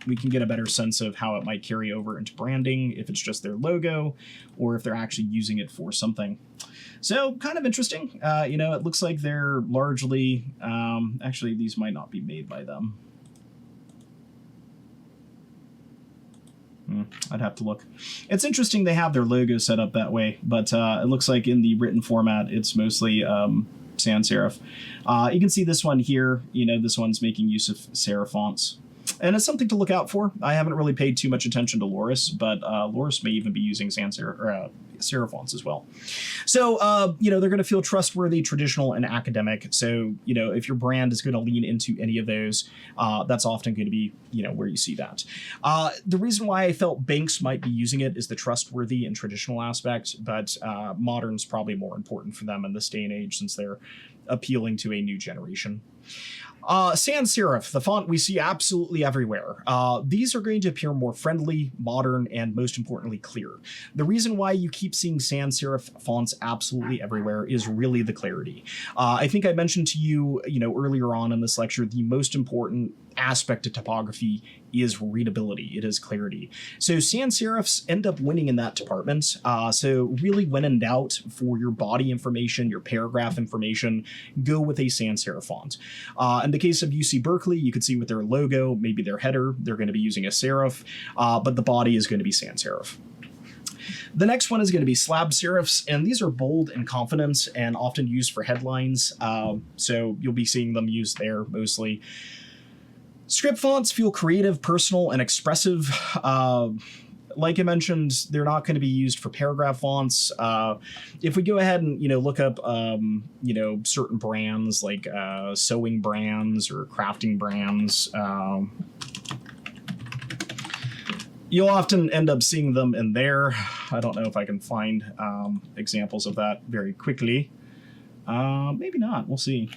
we can get a better sense of how it might carry over into branding, if it's just their logo, or if they're actually using it for something. So, kind of interesting. It looks like they're largely... actually, these might not be made by them. I'd have to look. It's interesting they have their logo set up that way, but it looks like in the written format, it's mostly sans serif. You can see this one here. This one's making use of serif fonts. And it's something to look out for. I haven't really paid too much attention to Loris, but Loris may even be using sans serif or serif fonts as well. So, they're going to feel trustworthy, traditional, and academic. So, if your brand is going to lean into any of those, that's often going to be, where you see that. The reason why I felt banks might be using it is the trustworthy and traditional aspect, but modern's probably more important for them in this day and age since they're appealing to a new generation. Sans serif, the font we see absolutely everywhere. These are going to appear more friendly, modern, and most importantly, clear. The reason why you keep seeing sans serif fonts absolutely everywhere is really the clarity. I think I mentioned to you, earlier on in this lecture, the most important aspect of typography is readability. It is clarity. So sans serifs end up winning in that department. So really, when in doubt, for your body information, your paragraph information, go with a sans serif font. In the case of UC Berkeley, you can see with their logo, maybe their header, they're going to be using a serif, but the body is going to be sans serif. The next one is going to be slab serifs, and these are bold and confident and often used for headlines. So you'll be seeing them used there mostly. Script fonts feel creative, personal, and expressive. Like I mentioned, they're not going to be used for paragraph fonts. If we go ahead and, look up, certain brands like sewing brands or crafting brands, you'll often end up seeing them in there. I don't know if I can find examples of that very quickly. Maybe not. We'll see.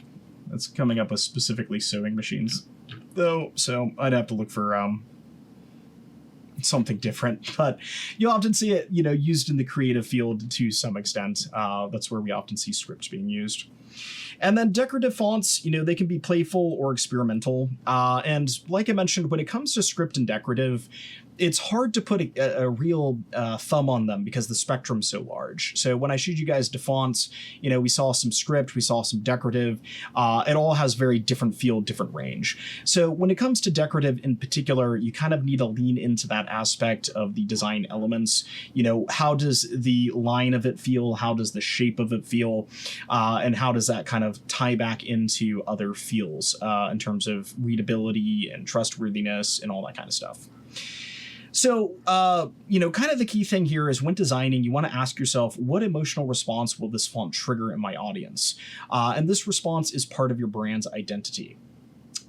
It's coming up with specifically sewing machines, though, so I'd have to look for something different, but you often see it, used in the creative field to some extent. That's where we often see scripts being used. And then decorative fonts, they can be playful or experimental. And like I mentioned, when it comes to script and decorative, it's hard to put a real thumb on them because the spectrum's so large. So when I showed you guys the fonts, we saw some script, we saw some decorative. It all has very different feel, different range. So when it comes to decorative in particular, you kind of need to lean into that aspect of the design elements. How does the line of it feel? How does the shape of it feel? And how does that kind of tie back into other feels in terms of readability and trustworthiness and all that kind of stuff. So, kind of the key thing here is when designing, you want to ask yourself, what emotional response will this font trigger in my audience? And this response is part of your brand's identity.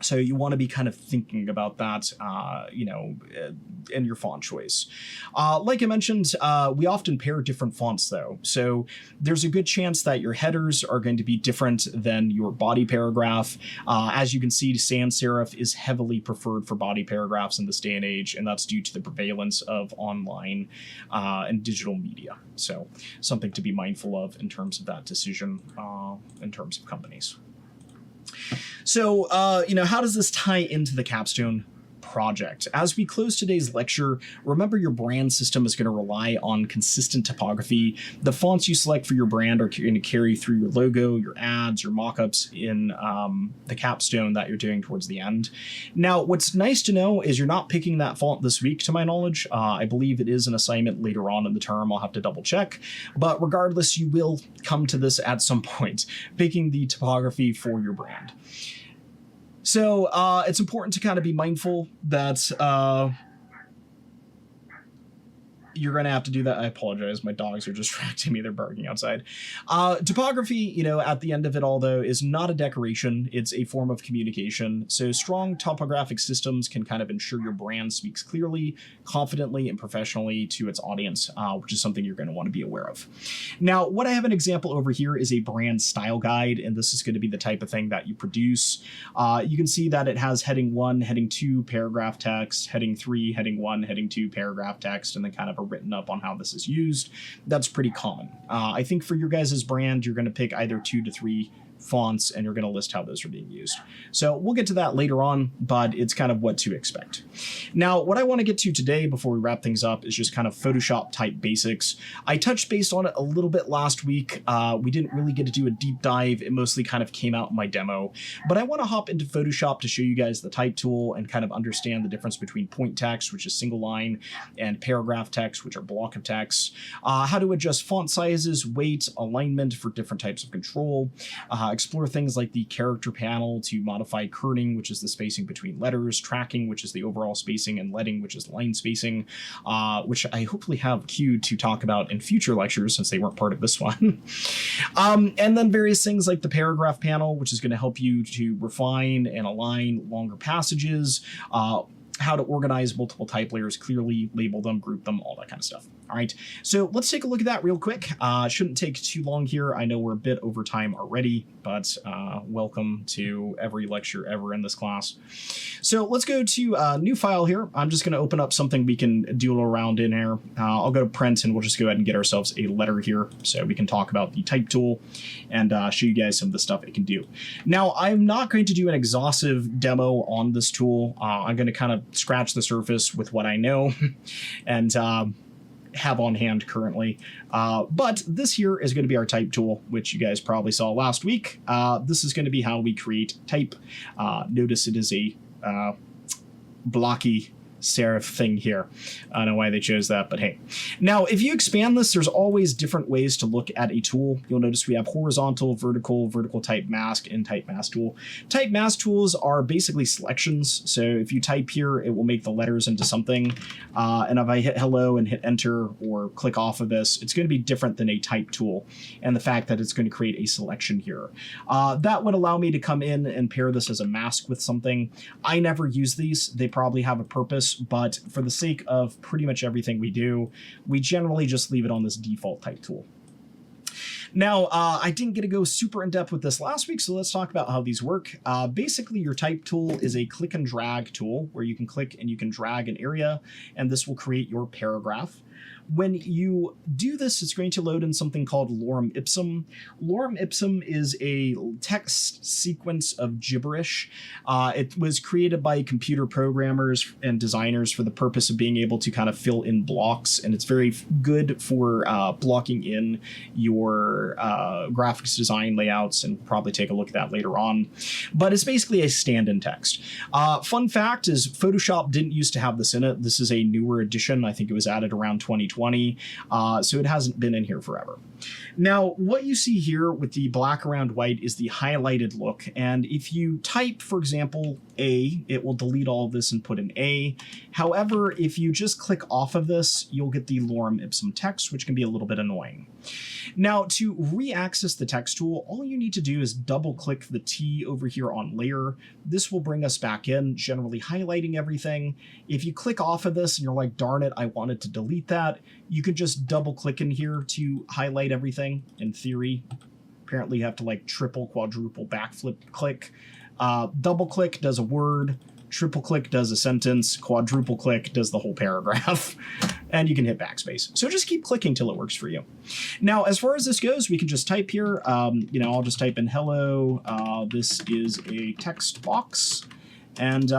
So you want to be kind of thinking about that, in your font choice. Like I mentioned, we often pair different fonts, though. So there's a good chance that your headers are going to be different than your body paragraph. As you can see, sans serif is heavily preferred for body paragraphs in this day and age, and that's due to the prevalence of online and digital media. So something to be mindful of in terms of that decision in terms of companies. So, how does this tie into the capstone project? As we close today's lecture, remember your brand system is going to rely on consistent typography. The fonts you select for your brand are going to carry through your logo, your ads, your mockups in the capstone that you're doing towards the end. Now, what's nice to know is you're not picking that font this week, to my knowledge. I believe it is an assignment later on in the term. I'll have to double check. But regardless, you will come to this at some point, picking the typography for your brand. So it's important to kind of be mindful that you're going to have to do that. I apologize. My dogs are distracting me. They're barking outside. Typography, at the end of it all, though, is not a decoration. It's a form of communication. So strong topographic systems can kind of ensure your brand speaks clearly, confidently, and professionally to its audience, which is something you're going to want to be aware of. Now, what I have an example over here is a brand style guide, and this is going to be the type of thing that you produce. You can see that it has heading 1, heading 2, paragraph text, heading 3, heading 1, heading 2, paragraph text, and then kind of a written up on how this is used. That's pretty common. I think for your guys' brand, you're going to pick either 2 to 3 fonts, and you're going to list how those are being used. So we'll get to that later on, but it's kind of what to expect. Now, what I want to get to today before we wrap things up is just kind of Photoshop type basics. I touched base on it a little bit last week. We didn't really get to do a deep dive. It mostly kind of came out in my demo, but I want to hop into Photoshop to show you guys the type tool and kind of understand the difference between point text, which is single line, and paragraph text, which are block of text, how to adjust font sizes, weight, alignment for different types of control, explore things like the character panel to modify kerning, which is the spacing between letters, tracking, which is the overall spacing, and leading, which is line spacing, which I hopefully have queued to talk about in future lectures since they weren't part of this one. And then various things like the paragraph panel, which is going to help you to refine and align longer passages, how to organize multiple type layers clearly, label them, group them, all that kind of stuff. All right, so let's take a look at that real quick. Shouldn't take too long here. I know we're a bit over time already, but welcome to every lecture ever in this class. So let's go to a new file here. I'm just going to open up something we can doodle around in here. I'll go to print, and we'll just go ahead and get ourselves a letter here so we can talk about the type tool and show you guys some of the stuff it can do. Now, I'm not going to do an exhaustive demo on this tool. I'm going to kind of scratch the surface with what I know and have on hand currently. But this here is going to be our type tool, which you guys probably saw last week. This is going to be how we create type. Notice it is a blocky serif thing here. I don't know why they chose that, but hey. Now, if you expand this, there's always different ways to look at a tool. You'll notice we have horizontal, vertical type mask, and type mask tool. Type mask tools are basically selections. So if you type here, it will make the letters into something. And if I hit hello and hit enter or click off of this, it's going to be different than a type tool. And the fact that it's going to create a selection here. That would allow me to come in and pair this as a mask with something. I never use these. They probably have a purpose, but for the sake of pretty much everything we do, we generally just leave it on this default type tool. Now, I didn't get to go super in depth with this last week, so let's talk about how these work. Basically, your type tool is a click and drag tool where you can click and you can drag an area, and this will create your paragraph. When you do this, it's going to load in something called lorem ipsum. Lorem ipsum is a text sequence of gibberish. It was created by computer programmers and designers for the purpose of being able to kind of fill in blocks, and it's very good for blocking in your graphics design layouts, and we'll probably take a look at that later on. But it's basically a stand-in text. Fun fact is Photoshop didn't used to have this in it. This is a newer edition. I think it was added around 2020. So it hasn't been in here forever. Now, what you see here with the black around white is the highlighted look. And if you type, for example, A, it will delete all of this and put an A. However, if you just click off of this, you'll get the lorem ipsum text, which can be a little bit annoying. Now, to re-access the text tool, all you need to do is double-click the T over here on layer. This will bring us back in, generally highlighting everything. If you click off of this and you're like, darn it, I wanted to delete that, you can just double-click in here to highlight everything, in theory. Apparently you have to like triple, quadruple, backflip click. Double click does a word, triple click does a sentence, quadruple click does the whole paragraph, and you can hit backspace. So just keep clicking till it works for you. Now, as far as this goes, we can just type here. I'll just type in hello. This is a text box, and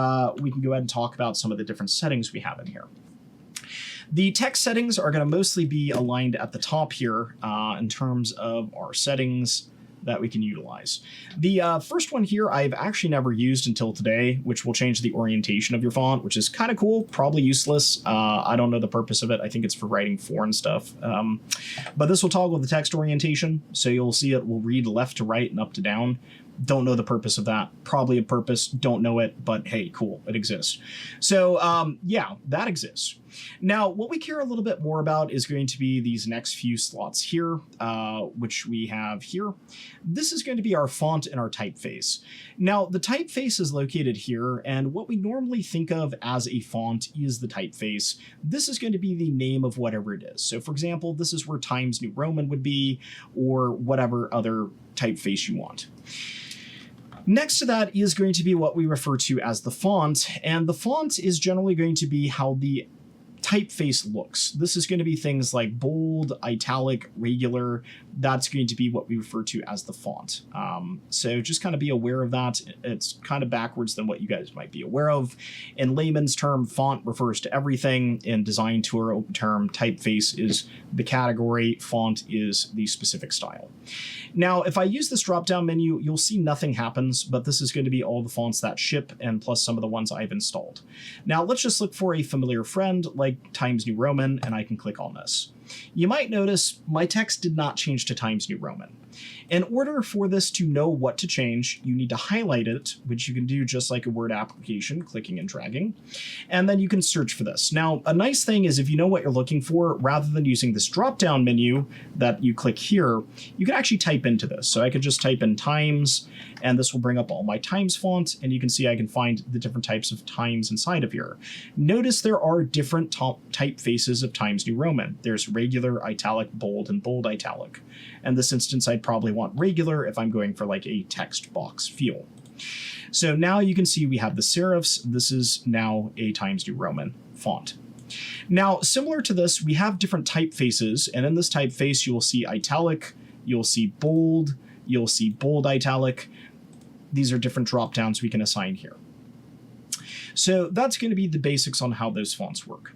we can go ahead and talk about some of the different settings we have in here. The text settings are going to mostly be aligned at the top here in terms of our settings that we can utilize. The first one here I've actually never used until today, which will change the orientation of your font, which is kind of cool, probably useless. I don't know the purpose of it. I think it's for writing foreign stuff. But this will toggle the text orientation, so you'll see it will read left to right and up to down. Don't know the purpose of that. Probably a purpose, don't know it, but hey, cool, it exists. So yeah, that exists. Now, what we care a little bit more about is going to be these next few slots here, which we have here. This is going to be our font and our typeface. Now, the typeface is located here, and what we normally think of as a font is the typeface. This is going to be the name of whatever it is. So for example, this is where Times New Roman would be, or whatever other typeface you want. Next to that is going to be what we refer to as the font, and the font is generally going to be how the typeface looks. This is going to be things like bold, italic, regular. That's going to be what we refer to as the font. So just kind of be aware of that. It's kind of backwards than what you guys might be aware of. In layman's term, font refers to everything. In design term, typeface is the category, font is the specific style. Now, if I use this drop-down menu, you'll see nothing happens, but this is going to be all the fonts that ship and plus some of the ones I've installed. Now, let's just look for a familiar friend like Times New Roman, and I can click on this. You might notice my text did not change to Times New Roman. In order for this to know what to change, you need to highlight it, which you can do just like a Word application, clicking and dragging, and then you can search for this. Now, a nice thing is if you know what you're looking for, rather than using this drop-down menu that you click here, you can actually type into this. So I could just type in Times, and this will bring up all my Times font, and you can see I can find the different types of Times inside of here. Notice there are different typefaces of Times New Roman. There's regular, italic, bold, and bold italic. In this instance, I'd probably want regular if I'm going for like a text box feel. So now you can see we have the serifs. This is now a Times New Roman font. Now, similar to this, we have different typefaces, and in this typeface, you will see italic, you'll see bold italic. These are different drop downs we can assign here. So that's going to be the basics on how those fonts work.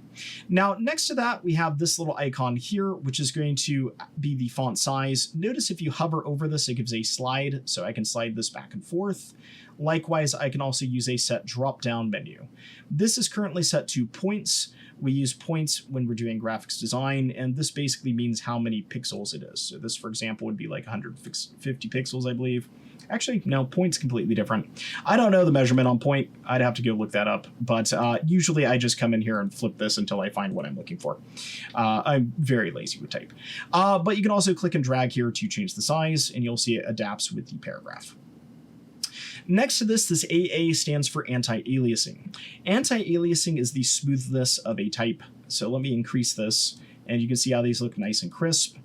Now, next to that, we have this little icon here, which is going to be the font size. Notice if you hover over this, it gives a slide, so I can slide this back and forth. Likewise, I can also use a set drop-down menu. This is currently set to points. We use points when we're doing graphics design, and this basically means how many pixels it is. So this, for example, would be like 150 pixels, I believe. Actually, no, point's completely different. I don't know the measurement on point. I'd have to go look that up. But usually I just come in here and flip this until I find what I'm looking for. I'm very lazy with type. But you can also click and drag here to change the size, and you'll see it adapts with the paragraph. Next to this AA stands for anti-aliasing. Anti-aliasing is the smoothness of a type. So let me increase this, and you can see how these look nice and crisp.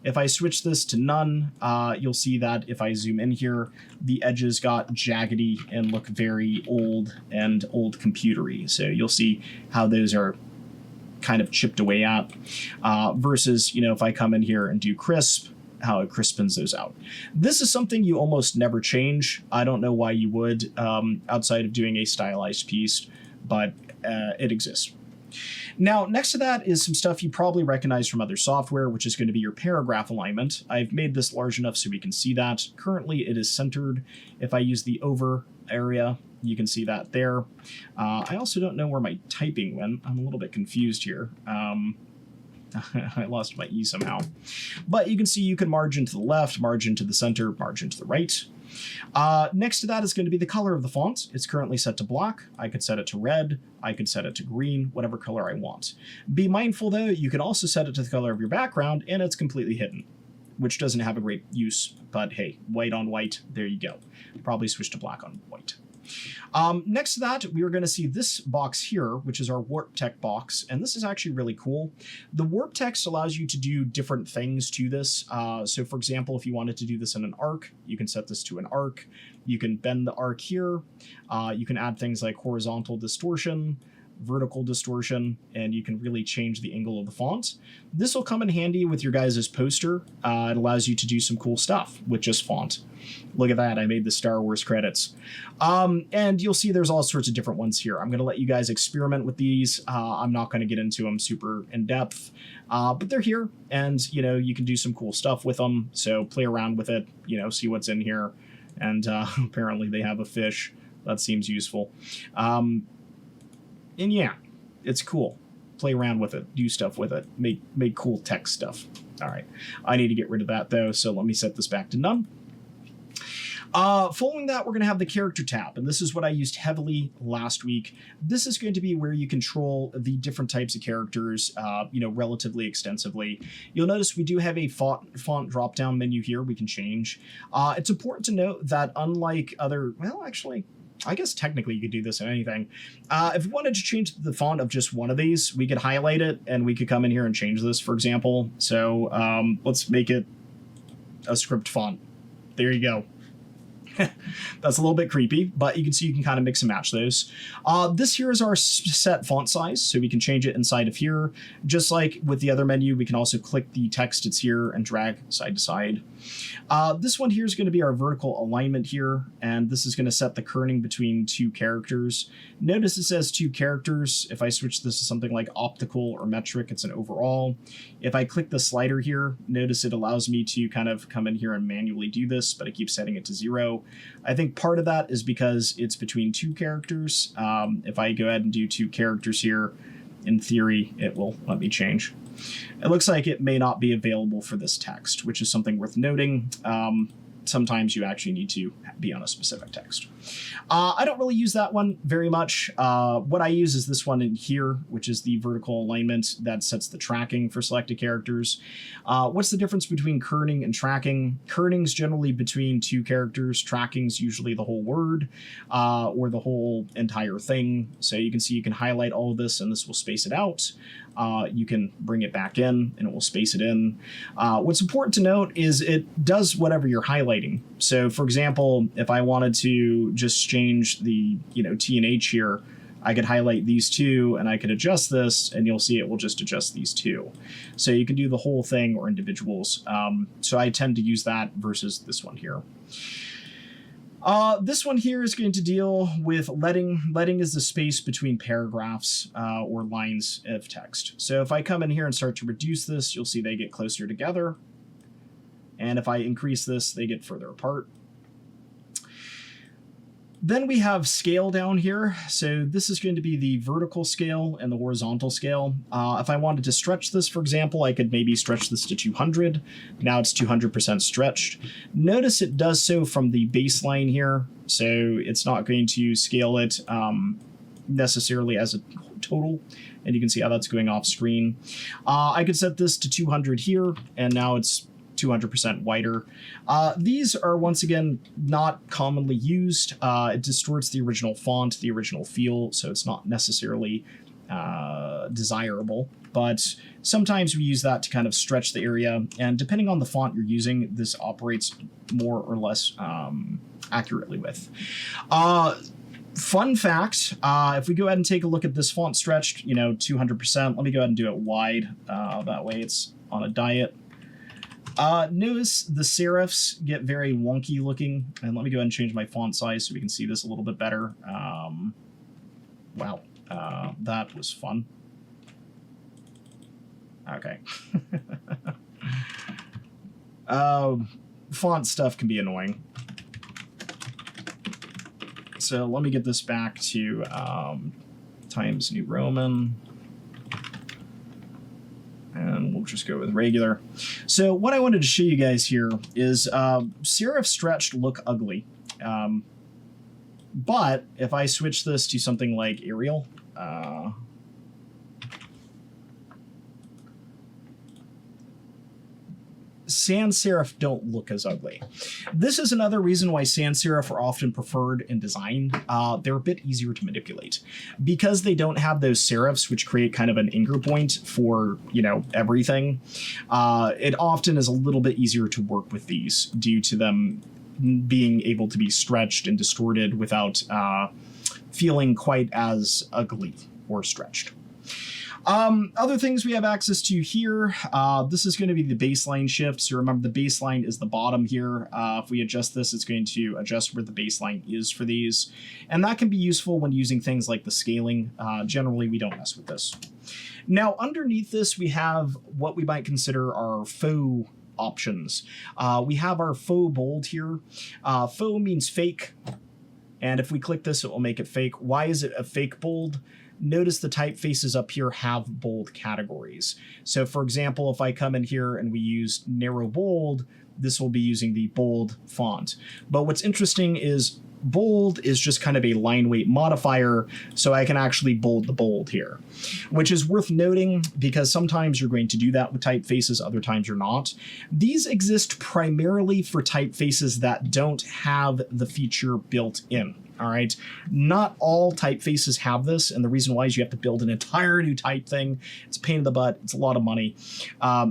If I switch this to none, you'll see that if I zoom in here, the edges got jaggedy and look very old and old computery. So you'll see how those are kind of chipped away at versus, if I come in here and do crisp, how it crispens those out. This is something you almost never change. I don't know why you would outside of doing a stylized piece, but it exists. Now, next to that is some stuff you probably recognize from other software, which is going to be your paragraph alignment. I've made this large enough so we can see that. Currently, it is centered. If I use the over area, you can see that there. I also don't know where my typing went. I'm a little bit confused here. I lost my E somehow. But you can see you can margin to the left, margin to the center, margin to the right. Next to that is going to be the color of the font. It's currently set to black. I could set it to red. I could set it to green, whatever color I want. Be mindful though, you can also set it to the color of your background and it's completely hidden, which doesn't have a great use, but hey, white on white, there you go. Probably switch to black on white. Next to that, we are going to see this box here, which is our warp text box, and this is actually really cool. The warp text allows you to do different things to this. So for example, if you wanted to do this in an arc, you can set this to an arc. You can bend the arc here. You can add things like horizontal distortion, vertical distortion, and you can really change the angle of the font. This will come in handy with your guys' poster. It allows you to do some cool stuff with just font. Look at that, I made the Star Wars credits. And you'll see there's all sorts of different ones here. I'm going to let you guys experiment with these. I'm not going to get into them super in depth, but they're here, and you know, you can do some cool stuff with them. So play around with it, you know, see what's in here. And apparently they have a fish. That seems useful. And yeah, it's cool. Play around with it, do stuff with it, make cool text stuff. All right, I need to get rid of that though, so let me set this back to none. Following that, we're going to have the character tab, and this is what I used heavily last week. This is going to be where you control the different types of characters, you know, relatively extensively. You'll notice we do have a font drop-down menu here we can change. It's important to note that unlike other, well, actually, I guess technically you could do this in anything. If we wanted to change the font of just one of these, we could highlight it and we could come in here and change this, for example. So let's make it a script font. There you go. That's a little bit creepy, but you can see you can kind of mix and match those. This here is our set font size, so we can change it inside of here. Just like with the other menu, we can also click the text that's here and drag side to side. This one here is going to be our vertical alignment here, and this is going to set the kerning between two characters. Notice it says two characters. If I switch this to something like optical or metric, it's an overall. If I click the slider here, notice it allows me to kind of come in here and manually do this, but I keep setting it to 0. I think part of that is because it's between two characters. If I go ahead and do two characters here, in theory, it will let me change. It looks like it may not be available for this text, which is something worth noting. Sometimes you actually need to be on a specific text. I don't really use that one very much. What I use is this one in here, which is the vertical alignment that sets the tracking for selected characters. What's the difference between kerning and tracking? Kerning's generally between two characters. Tracking's usually the whole word or the whole entire thing. So you can see you can highlight all of this and this will space it out. You can bring it back in and it will space it in. What's important to note is it does whatever you're highlighting. So for example, if I wanted to just change the, you know, T and H here, I could highlight these two and I could adjust this and you'll see it will just adjust these two. So you can do the whole thing or individuals. So I tend to use that versus this one here. This one here is going to deal with letting. Letting is the space between paragraphs or lines of text. So if I come in here and start to reduce this, you'll see they get closer together. And if I increase this, they get further apart. Then we have scale down here. So this is going to be the vertical scale and the horizontal scale. If I wanted to stretch this, for example, I could maybe stretch this to 200. Now it's 200% stretched. Notice it does so from the baseline here. So it's not going to scale it necessarily as a total. And you can see how that's going off screen. I could set this to 200 here, and now it's 200% wider. These are, once again, not commonly used. It distorts the original font, the original feel, so it's not necessarily desirable. But sometimes we use that to kind of stretch the area, and depending on the font you're using, this operates more or less accurately with. Fun fact, if we go ahead and take a look at this font stretched, you know, 200%, let me go ahead and do it wide. That way it's on a diet. Notice the serifs get very wonky looking, and let me go ahead and change my font size so we can see this a little bit better. Wow, that was fun. Okay. Font stuff can be annoying. So let me get this back to Times New Roman. And just go with regular. So what I wanted to show you guys here is serif stretched look ugly. But if I switch this to something like Arial, sans serif don't look as ugly. This is another reason why sans serif are often preferred in design. They're a bit easier to manipulate because they don't have those serifs which create kind of an anchor point for, you know, everything. It often is a little bit easier to work with these due to them being able to be stretched and distorted without feeling quite as ugly or stretched. Other things we have access to here, this is going to be the baseline shift. So remember, the baseline is the bottom here. If we adjust this, it's going to adjust where the baseline is for these. And that can be useful when using things like the scaling. Generally, we don't mess with this. Now, underneath this, we have what we might consider our faux options. We have our faux bold here. Faux means fake. And if we click this, it will make it fake. Why is it a fake bold? Notice the typefaces up here have bold categories. So for example, if I come in here and we use narrow bold, this will be using the bold font. But what's interesting is bold is just kind of a line weight modifier, so I can actually bold the bold here, which is worth noting because sometimes you're going to do that with typefaces, other times you're not. These exist primarily for typefaces that don't have the feature built in. All right, not all typefaces have this, and the reason why is you have to build an entire new type thing. It's a pain in the butt. It's a lot of money.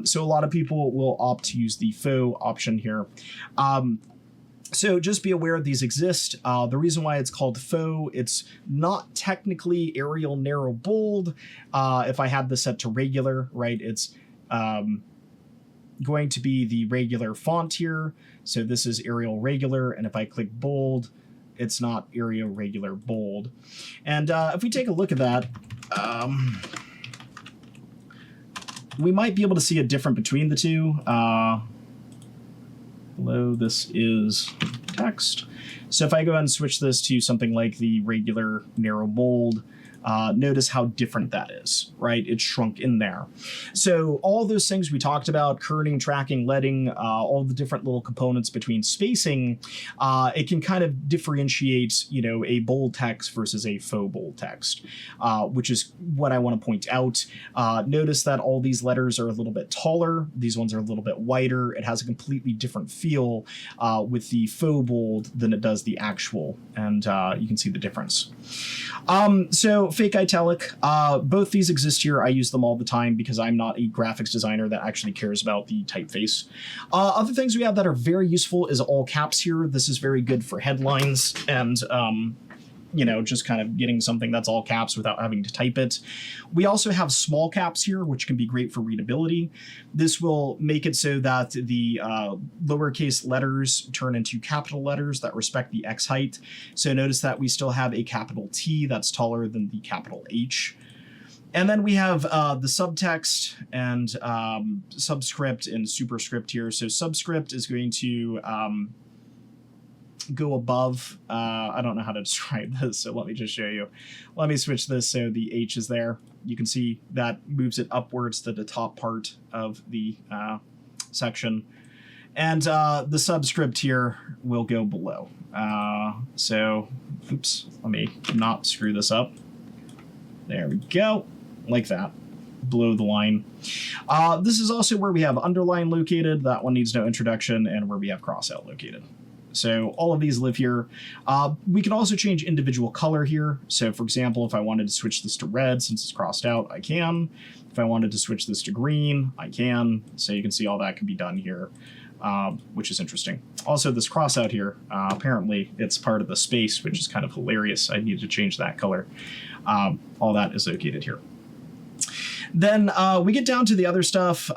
So a lot of people will opt to use the faux option here. So just be aware these exist. The reason why it's called faux, it's not technically Arial narrow bold. If I had this set to regular, right, it's going to be the regular font here. So this is Arial regular, and if I click bold, it's not Arial regular bold. And if we take a look at that, we might be able to see a difference between the two. Hello, this is text. So if I go ahead and switch this to something like the regular narrow bold, notice how different that is, right? It's shrunk in there. So all those things we talked about, kerning, tracking, leading, all the different little components between spacing, it can kind of differentiate, you know, a bold text versus a faux bold text, which is what I want to point out. Notice that all these letters are a little bit taller. These ones are a little bit wider. It has a completely different feel with the faux bold than it does the actual, and you can see the difference. So fake italic, both these exist here. I use them all the time because I'm not a graphics designer that actually cares about the typeface. Other things we have that are very useful is all caps here. This is very good for headlines and you know, just kind of getting something that's all caps without having to type it. We also have small caps here, which can be great for readability. This will make it so that the lowercase letters turn into capital letters that respect the X height. So notice that we still have a capital T that's taller than the capital H. And then we have the subtext and subscript and superscript here. So subscript is going to go above. I don't know how to describe this, so let me just show you. Let me switch this so the H is there. You can see that moves it upwards to the top part of the section. And the subscript here will go below. So, oops, let me not screw this up. There we go, like that, below the line. This is also where we have underline located. That one needs no introduction, and where we have crossout located. So all of these live here. We can also change individual color here. So for example, if I wanted to switch this to red, since it's crossed out, I can. If I wanted to switch this to green, I can. So you can see all that can be done here, which is interesting. Also, this crossout here, apparently it's part of the space, which is kind of hilarious. I need to change that color. All that is located here. Then we get down to the other stuff.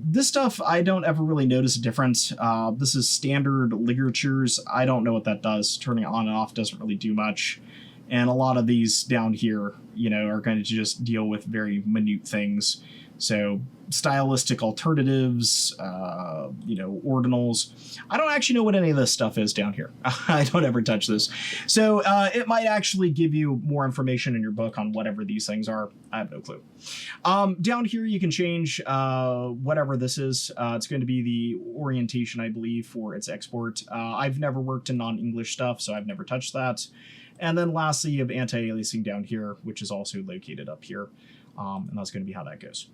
This stuff, I don't ever really notice a difference. This is standard ligatures. I don't know what that does. Turning on and off doesn't really do much. And a lot of these down here, you know, are going to just deal with very minute things. So stylistic alternatives, ordinals. I don't actually know what any of this stuff is down here. I don't ever touch this. So it might actually give you more information in your book on whatever these things are. I have no clue. Down here, you can change whatever this is. It's going to be the orientation, I believe, for its export. I've never worked in non-English stuff, so I've never touched that. And then lastly, you have anti-aliasing down here, which is also located up here. And that's going to be how that goes.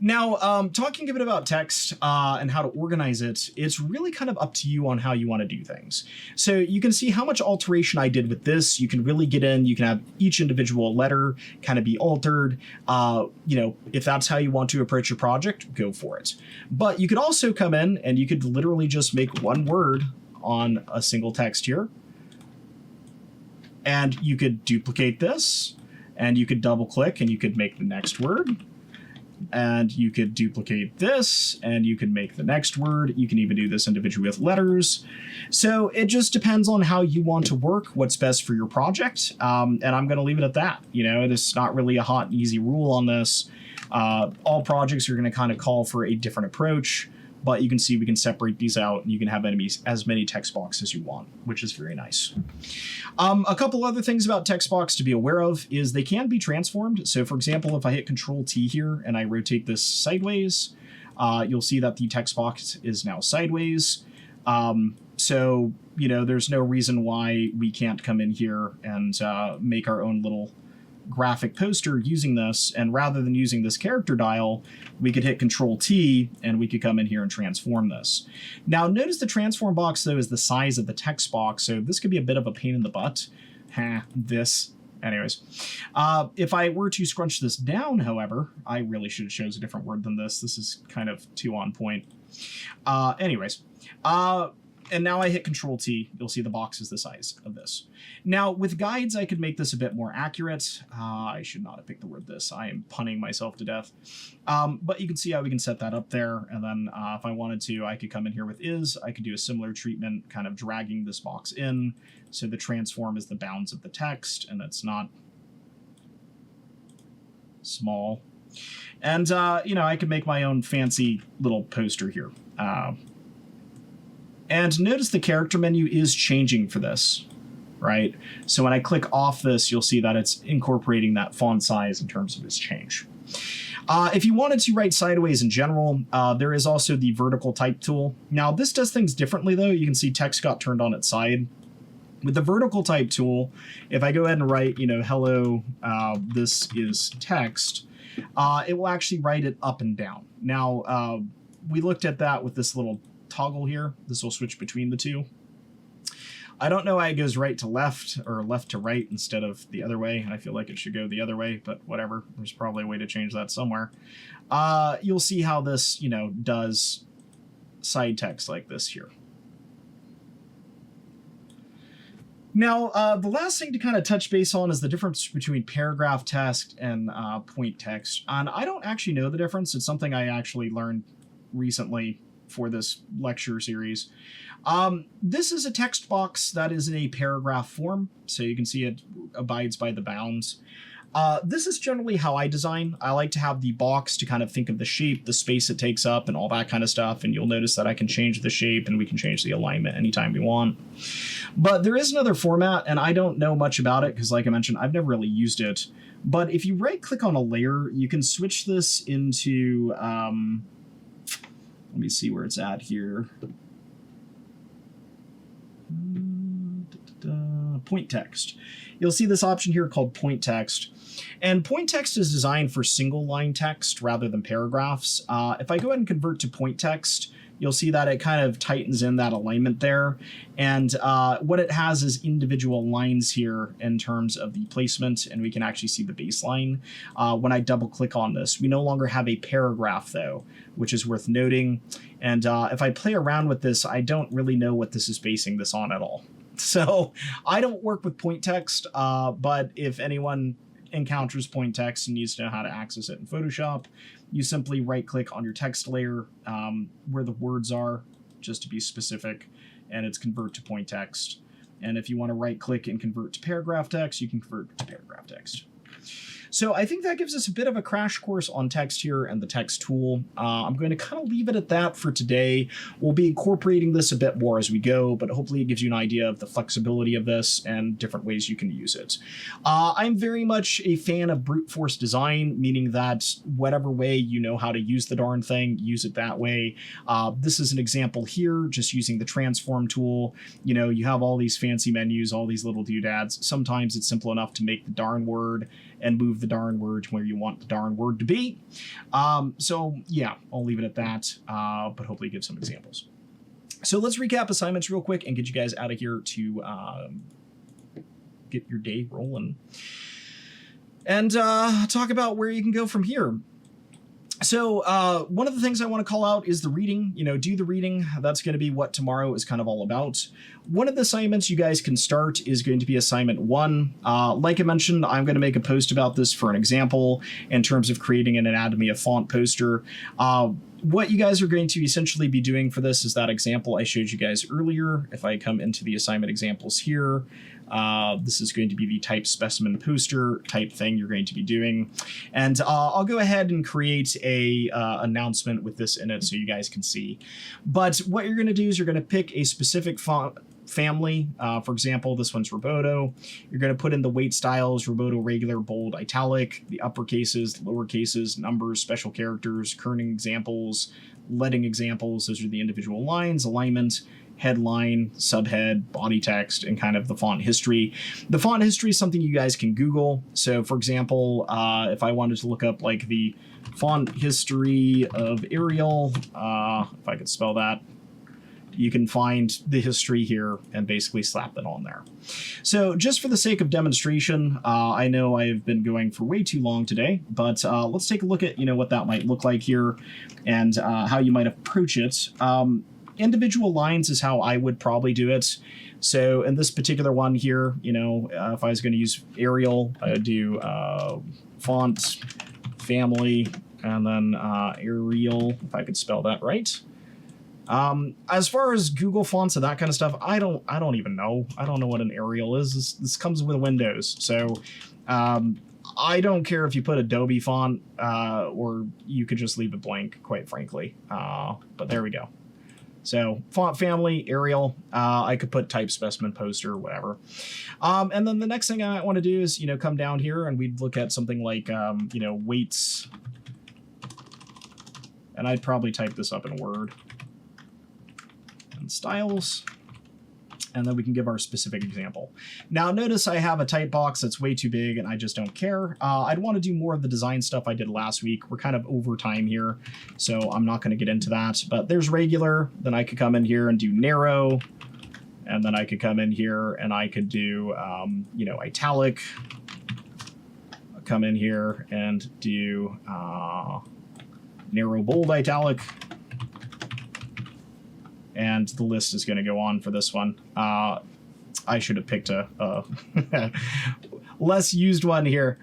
Now, talking a bit about text and how to organize it, it's really kind of up to you on how you want to do things. So you can see how much alteration I did with this. You can really get in. You can have each individual letter kind of be altered. If that's how you want to approach your project, go for it. But you could also come in and you could literally just make one word on a single text here. And you could duplicate this, and you could double click and you could make the next word. And you could duplicate this, and you can make the next word. You can even do this individually with letters. So it just depends on how you want to work, what's best for your project. And I'm going to leave it at that. There's not really a hot and easy rule on this. All projects are going to kind of call for a different approach. But you can see we can separate these out, and you can have as many text boxes as you want, which is very nice. A couple other things about text box to be aware of is they can be transformed. So for example, if I hit Control-T here and I rotate this sideways, you'll see that the text box is now sideways. So there's no reason why we can't come in here and make our own little graphic poster using this, and rather than using this character dial, we could hit Control-T and we could come in here and transform this. Now notice the transform box though is the size of the text box, so this could be a bit of a pain in the butt. Anyways, if I were to scrunch this down, however, I really should have chosen a different word than this. This is kind of too on point. And now I hit Control-T, you'll see the box is the size of this. Now, with guides, I could make this a bit more accurate. I should not have picked the word this. I am punning myself to death. But you can see how we can set that up there. And then if I wanted to, I could come in here with is. I could do a similar treatment, kind of dragging this box in. So the transform is the bounds of the text, and it's not small. And, I could make my own fancy little poster here. And notice the character menu is changing for this, right? So when I click off this, you'll see that it's incorporating that font size in terms of its change. If you wanted to write sideways in general, there is also the vertical type tool. Now this does things differently though. You can see text got turned on its side. With the vertical type tool, if I go ahead and write, hello, this is text, it will actually write it up and down. Now, we looked at that with this little toggle here. This will switch between the two. I don't know why it goes right to left or left to right instead of the other way. I feel like it should go the other way, but whatever. There's probably a way to change that somewhere. You'll see how this, does side text like this here. Now, the last thing to kind of touch base on is the difference between paragraph text and point text. And I don't actually know the difference. It's something I actually learned recently for this lecture series. This is a text box that is in a paragraph form, so you can see it abides by the bounds. This is generally how I design. I like to have the box to kind of think of the shape, the space it takes up, and all that kind of stuff, and you'll notice that I can change the shape and we can change the alignment anytime we want. But there is another format, and I don't know much about it because, like I mentioned, I've never really used it. But if you right-click on a layer, you can switch this into... let me see where it's at here. Point text. You'll see this option here called point text. And point text is designed for single line text rather than paragraphs. If I go ahead and convert to point text, you'll see that it kind of tightens in that alignment there. And what it has is individual lines here in terms of the placement, and we can actually see the baseline. When I double click on this, we no longer have a paragraph though, which is worth noting. And if I play around with this, I don't really know what this is basing this on at all. So I don't work with point text, but if anyone encounters point text and needs to know how to access it in Photoshop, you simply right click on your text layer where the words are, just to be specific, and it's convert to point text. And if you want to right click and convert to paragraph text, you can convert to paragraph text. So I think that gives us a bit of a crash course on text here and the text tool. I'm going to kind of leave it at that for today. We'll be incorporating this a bit more as we go, but hopefully it gives you an idea of the flexibility of this and different ways you can use it. I'm very much a fan of brute force design, meaning that whatever way you know how to use the darn thing, use it that way. This is an example here, just using the transform tool. You know, you have all these fancy menus, all these little doodads. Sometimes it's simple enough to make the darn word and move the darn word to where you want the darn word to be. So yeah, I'll leave it at that, but hopefully give some examples. So let's recap assignments real quick and get you guys out of here to get your day rolling. And talk about where you can go from here. So one of the things I want to call out is the reading. You know, do the reading. That's going to be what tomorrow is kind of all about. One of the assignments you guys can start is going to be assignment 1. Like I mentioned, I'm going to make a post about this for an example in terms of creating an anatomy of font poster. What you guys are going to essentially be doing for this is that example I showed you guys earlier. If I come into the assignment examples here, this is going to be the type specimen poster type thing you're going to be doing. And I'll go ahead and create a announcement with this in it so you guys can see. But what you're going to do is you're going to pick a specific font family. For example, this one's Roboto. You're going to put in the weight styles, Roboto regular, bold, italic, the upper cases, lower cases, numbers, special characters, kerning examples, leading examples. Those are the individual lines, alignment, headline, subhead, body text, and kind of the font history. The font history is something you guys can Google. So for example, if I wanted to look up like the font history of Arial, if I could spell that, you can find the history here and basically slap it on there. So just for the sake of demonstration, I know I've been going for way too long today, but let's take a look at, you know, what that might look like here and how you might approach it. Individual lines is how I would probably do it. So in this particular one here, you know, if I was going to use Arial, I would do font, family, and then Arial, if I could spell that right. As far as Google fonts and that kind of stuff, I don't even know. I don't know what an Arial is. This comes with Windows. So, I don't care if you put Adobe font, or you could just leave it blank, quite frankly. But there we go. So font family, Arial, I could put type specimen poster, whatever. And then the next thing I want to do is, you know, come down here and we'd look at something like, you know, weights. And I'd probably type this up in Word. And styles, and then we can give our specific example. Now notice I have a type box that's way too big and I just don't care. I'd want to do more of the design stuff I did last week. We're kind of over time here, so I'm not going to get into that, but there's regular. Then I could come in here and do narrow, and then I could come in here and I could do, you know, italic. I'll come in here and do narrow, bold, italic. And the list is going to go on for this one. I should have picked a less used one here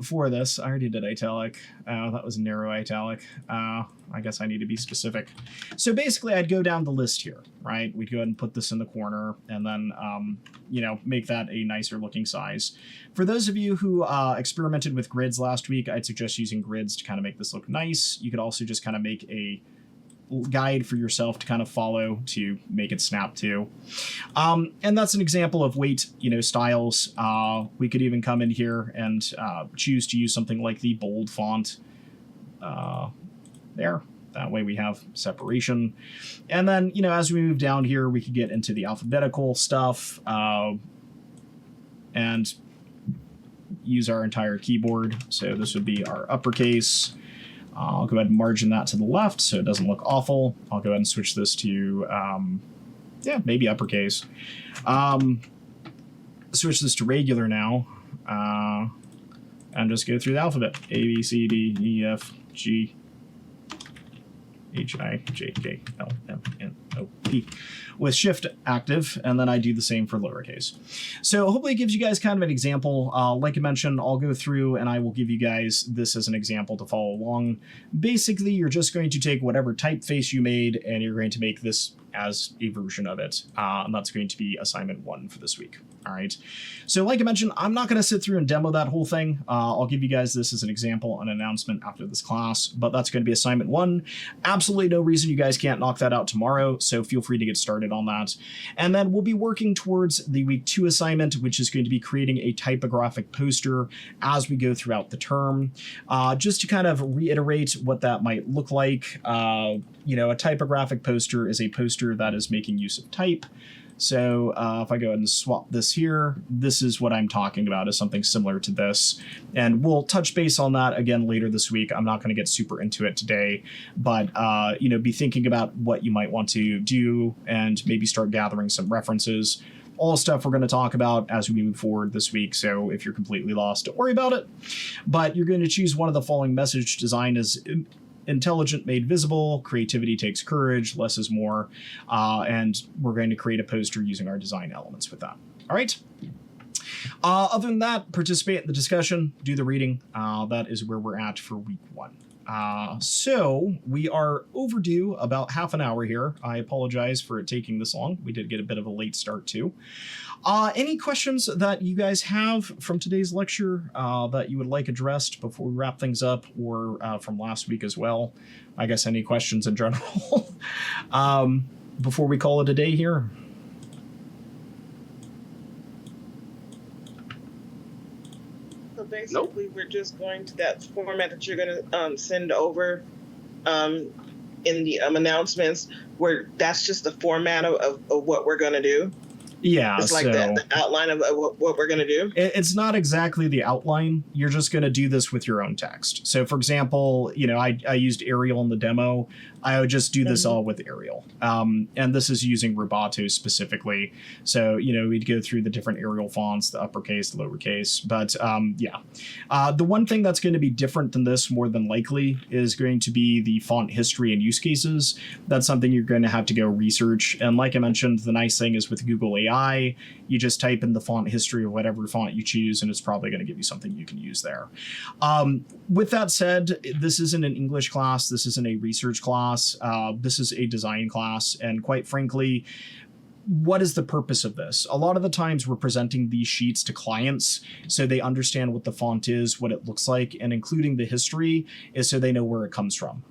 for this. I already did italic. That was narrow italic. I guess I need to be specific. So basically, I'd go down the list here, right? We'd go ahead and put this in the corner and then, you know, make that a nicer looking size. For those of you who experimented with grids last week, I'd suggest using grids to kind of make this look nice. You could also just kind of make a guide for yourself to kind of follow to make it snap to. And that's an example of weight, you know, styles. We could even come in here and choose to use something like the bold font there. That way we have separation. And then, you know, as we move down here, we could get into the alphabetical stuff and use our entire keyboard. So this would be our uppercase. I'll go ahead and margin that to the left so it doesn't look awful. I'll go ahead and switch this to, yeah, maybe uppercase. Switch this to regular now, and just go through the alphabet. A, B, C, D, E, F, G, H, I, J, K, L, M, N, O, P with shift active, and then I do the same for lowercase. So hopefully it gives you guys kind of an example. Like I mentioned, I'll go through and I will give you guys this as an example to follow along. Basically, you're just going to take whatever typeface you made and you're going to make this as a version of it. And that's going to be assignment 1 for this week. All right. So like I mentioned, I'm not going to sit through and demo that whole thing. I'll give you guys this as an example, an announcement after this class, but that's going to be assignment 1. Absolutely no reason you guys can't knock that out tomorrow. So feel free to get started on that. And then we'll be working towards the week 2 assignment, which is going to be creating a typographic poster as we go throughout the term. Just to kind of reiterate what that might look like. You know, a typographic poster is a poster that is making use of type. So if I go ahead and swap this here, this is what I'm talking about, is something similar to this. And we'll touch base on that again later this week. I'm not going to get super into it today, but, you know, be thinking about what you might want to do and maybe start gathering some references. All stuff we're going to talk about as we move forward this week. So if you're completely lost, don't worry about it. But you're going to choose one of the following message design as intelligent made visible, creativity takes courage, less is more, and we're going to create a poster using our design elements with that. All right. Other than that, participate in the discussion, do the reading. That is where we're at for week 1. So we are overdue about half an hour here. I apologize for it taking this long. We did get a bit of a late start too. Any questions that you guys have from today's lecture that you would like addressed before we wrap things up, or from last week as well? I guess any questions in general before we call it a day here? So basically, we're just going to that format that you're going to send over in the announcements, where that's just the format of what we're going to do. Yeah, it's like the outline of what we're going to do. It's not exactly the outline. You're just going to do this with your own text. So, for example, you know, I used Arial in the demo. I would just do this all with Arial. And this is using Roboto specifically. So, you know, we'd go through the different Arial fonts, the uppercase, the lowercase. But yeah, the one thing that's going to be different than this more than likely is going to be the font history and use cases. That's something you're going to have to go research. And like I mentioned, the nice thing is with Google AI, you just type in the font history of whatever font you choose, and it's probably going to give you something you can use there. With that said, this isn't an English class. This isn't a research class. This is a design class. And quite frankly, what is the purpose of this? A lot of the times we're presenting these sheets to clients so they understand what the font is, what it looks like, and including the history is so they know where it comes from.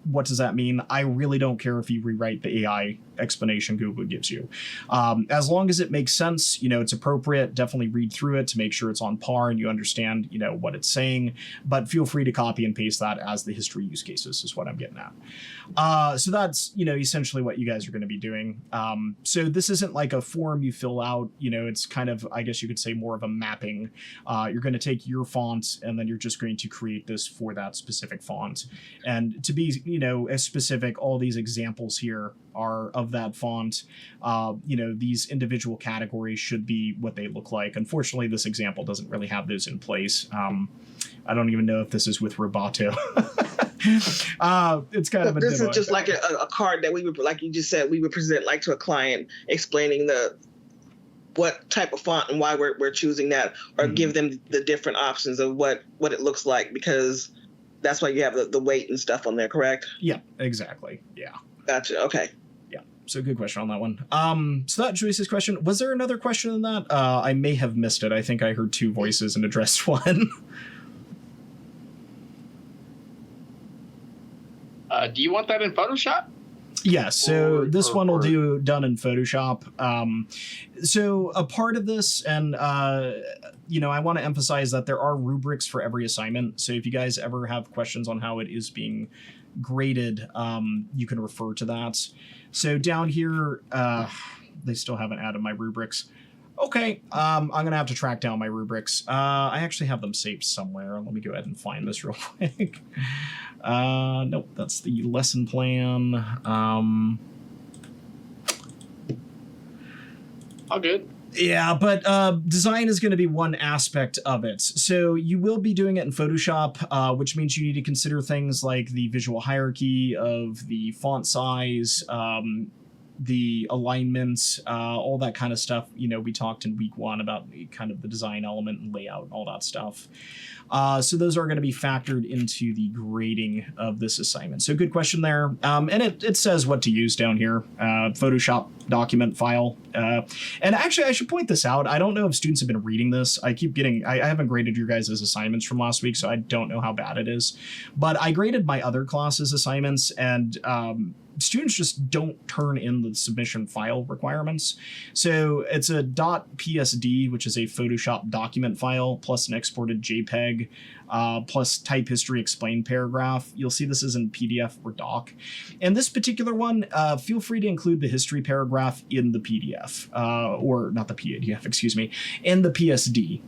What does that mean? I really don't care if you rewrite the AI explanation Google gives you. As long as it makes sense, you know, it's appropriate, definitely read through it to make sure it's on par and you understand, you know, what it's saying, but feel free to copy and paste that as the history use cases is what I'm getting at. So that's, you know, essentially what you guys are going to be doing. So this isn't like a form you fill out, you know, it's kind of, I guess you could say, more of a mapping. You're going to take your font and then you're just going to create this for that specific font. And to be, you know, as specific, all these examples here are of that font. You know, these individual categories should be what they look like. Unfortunately, this example doesn't really have those in place. I don't even know if this is with Roboto. It's kind of a this demo. is just like a card that we would, like you just said, we would present like to a client, explaining what type of font and why we're choosing that, or give them the different options of what it looks like, because that's why you have the weight and stuff on there, correct? Yeah, exactly. Yeah. Gotcha. Okay. Yeah. So good question on that one. So that Joyce's question. Was there another question in that? I may have missed it. I think I heard 2 voices and addressed one. Do you want that in Photoshop? Yeah, so this one will do done in Photoshop. So a part of this, and you know, I want to emphasize that there are rubrics for every assignment. So if you guys ever have questions on how it is being graded, you can refer to that. So down here, they still haven't added my rubrics. Okay, I'm gonna have to track down my rubrics. I actually have them saved somewhere. Let me go ahead and find this real quick. Nope, that's the lesson plan. All good. Yeah, but design is going to be one aspect of it. So you will be doing it in Photoshop, which means you need to consider things like the visual hierarchy of the font size, the alignments, all that kind of stuff. We talked in week 1 about kind of the design element and layout, all that stuff. So those are going to be factored into the grading of this assignment. So good question there. And it says what to use down here. Photoshop document file. And actually, I should point this out. I don't know if students have been reading this. I haven't graded your guys' assignments from last week, so I don't know how bad it is. But I graded my other classes' assignments, and students just don't turn in the submission file requirements. So it's a .psd, which is a Photoshop document file, plus an exported JPEG, plus type history explained paragraph. You'll see this is in PDF or doc. And this particular one, feel free to include the history paragraph in the PDF, or not the PDF, excuse me, in the PSD,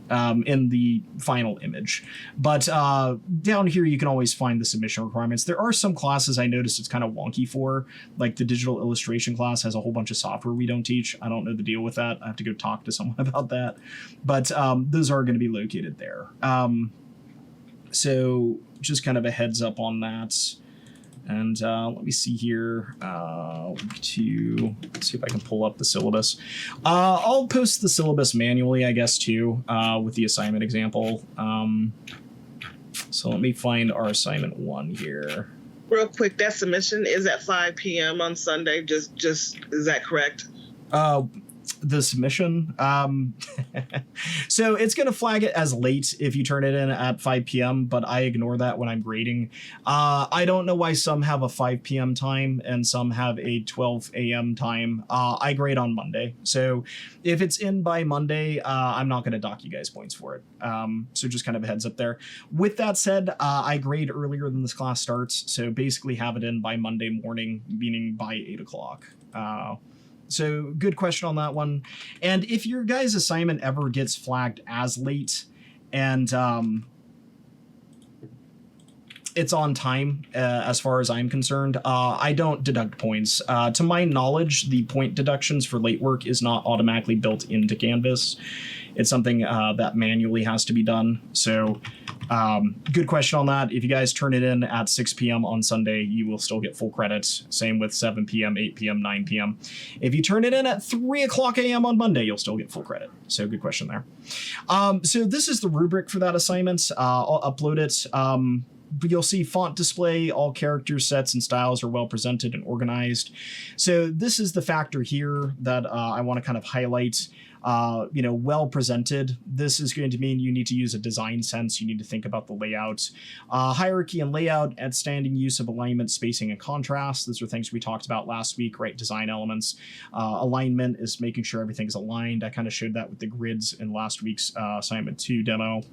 in the final image. But down here, you can always find the submission requirements. There are some classes I noticed it's kind of wonky for, like the digital illustration class has a whole bunch of software we don't teach. I don't know the deal with that. I have to go talk to someone about that. But those are going to be located there. So just kind of a heads up on that. And let me see here. Week 2. Let's see if I can pull up the syllabus. I'll post the syllabus manually, I guess, too, with the assignment example. So let me find our assignment 1 here. Real quick, that submission is at 5 p.m. on Sunday. Just is that correct? The submission. So it's going to flag it as late if you turn it in at 5 p.m., but I ignore that when I'm grading. I don't know why some have a 5 p.m. time and some have a 12 a.m. time. I grade on Monday. So if it's in by Monday, I'm not going to dock you guys points for it. So just kind of a heads up there. With that said, I grade earlier than this class starts. So basically have it in by Monday morning, meaning by 8 o'clock. So good question on that one. And if your guys' assignment ever gets flagged as late and it's on time, as far as I'm concerned, I don't deduct points. To my knowledge, the point deductions for late work is not automatically built into Canvas. It's something that manually has to be done. So good question on that. If you guys turn it in at 6 p.m. on Sunday, you will still get full credit. Same with 7 p.m., 8 p.m., 9 p.m. If you turn it in at 3 o'clock a.m. on Monday, you'll still get full credit. So good question there. So this is the rubric for that assignment. I'll upload it. You'll see font display, all characters, sets, and styles are well presented and organized. So this is the factor here that I want to kind of highlight. Well presented. This is going to mean you need to use a design sense. You need to think about the layout. Hierarchy and layout, outstanding use of alignment, spacing, and contrast. Those are things we talked about last week, right? Design elements. Alignment is making sure everything's aligned. I kind of showed that with the grids in last week's assignment 2 demo.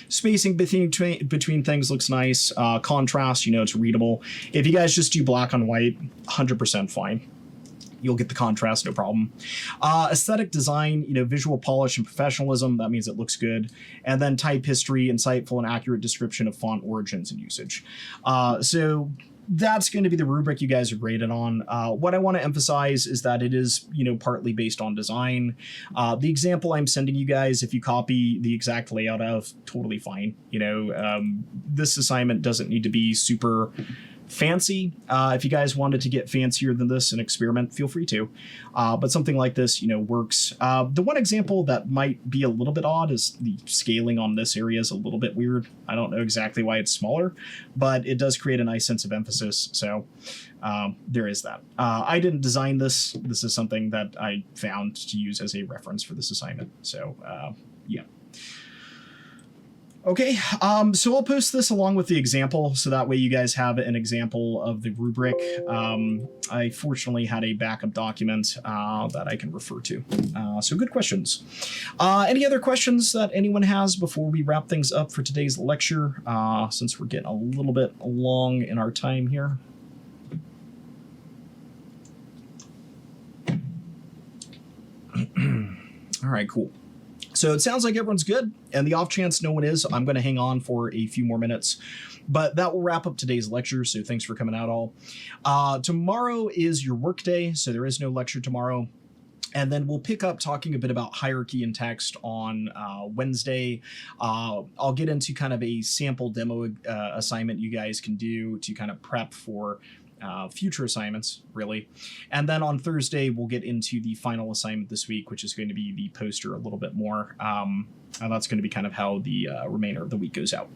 Spacing between things looks nice. Contrast, it's readable. If you guys just do black on white, 100% fine. You'll get the contrast, no problem. Aesthetic design, visual polish and professionalism. That means it looks good. And then type history, insightful and accurate description of font origins and usage. So that's going to be the rubric you guys are graded on. What I want to emphasize is that it is, partly based on design. The example I'm sending you guys, if you copy the exact layout of, totally fine. This assignment doesn't need to be super fancy. If you guys wanted to get fancier than this and experiment, feel free to. But something like this, works. The one example that might be a little bit odd is the scaling on this area is a little bit weird. I don't know exactly why it's smaller, but it does create a nice sense of emphasis. So there is that. I didn't design this. This is something that I found to use as a reference for this assignment. So yeah. Okay, so I'll post this along with the example, so that way you guys have an example of the rubric. I fortunately had a backup document that I can refer to. So good questions. Any other questions that anyone has before we wrap things up for today's lecture, since we're getting a little bit long in our time here? All right, cool. So it sounds like everyone's good, and the off chance no one is, I'm going to hang on for a few more minutes. But that will wrap up today's lecture, so thanks for coming out all. Tomorrow is your work day, so there is no lecture tomorrow. And then we'll pick up talking a bit about hierarchy and text on Wednesday. I'll get into kind of a sample demo assignment you guys can do to kind of prep for future assignments, really. And then on Thursday, we'll get into the final assignment this week, which is going to be the poster a little bit more. And that's going to be kind of how the remainder of the week goes out.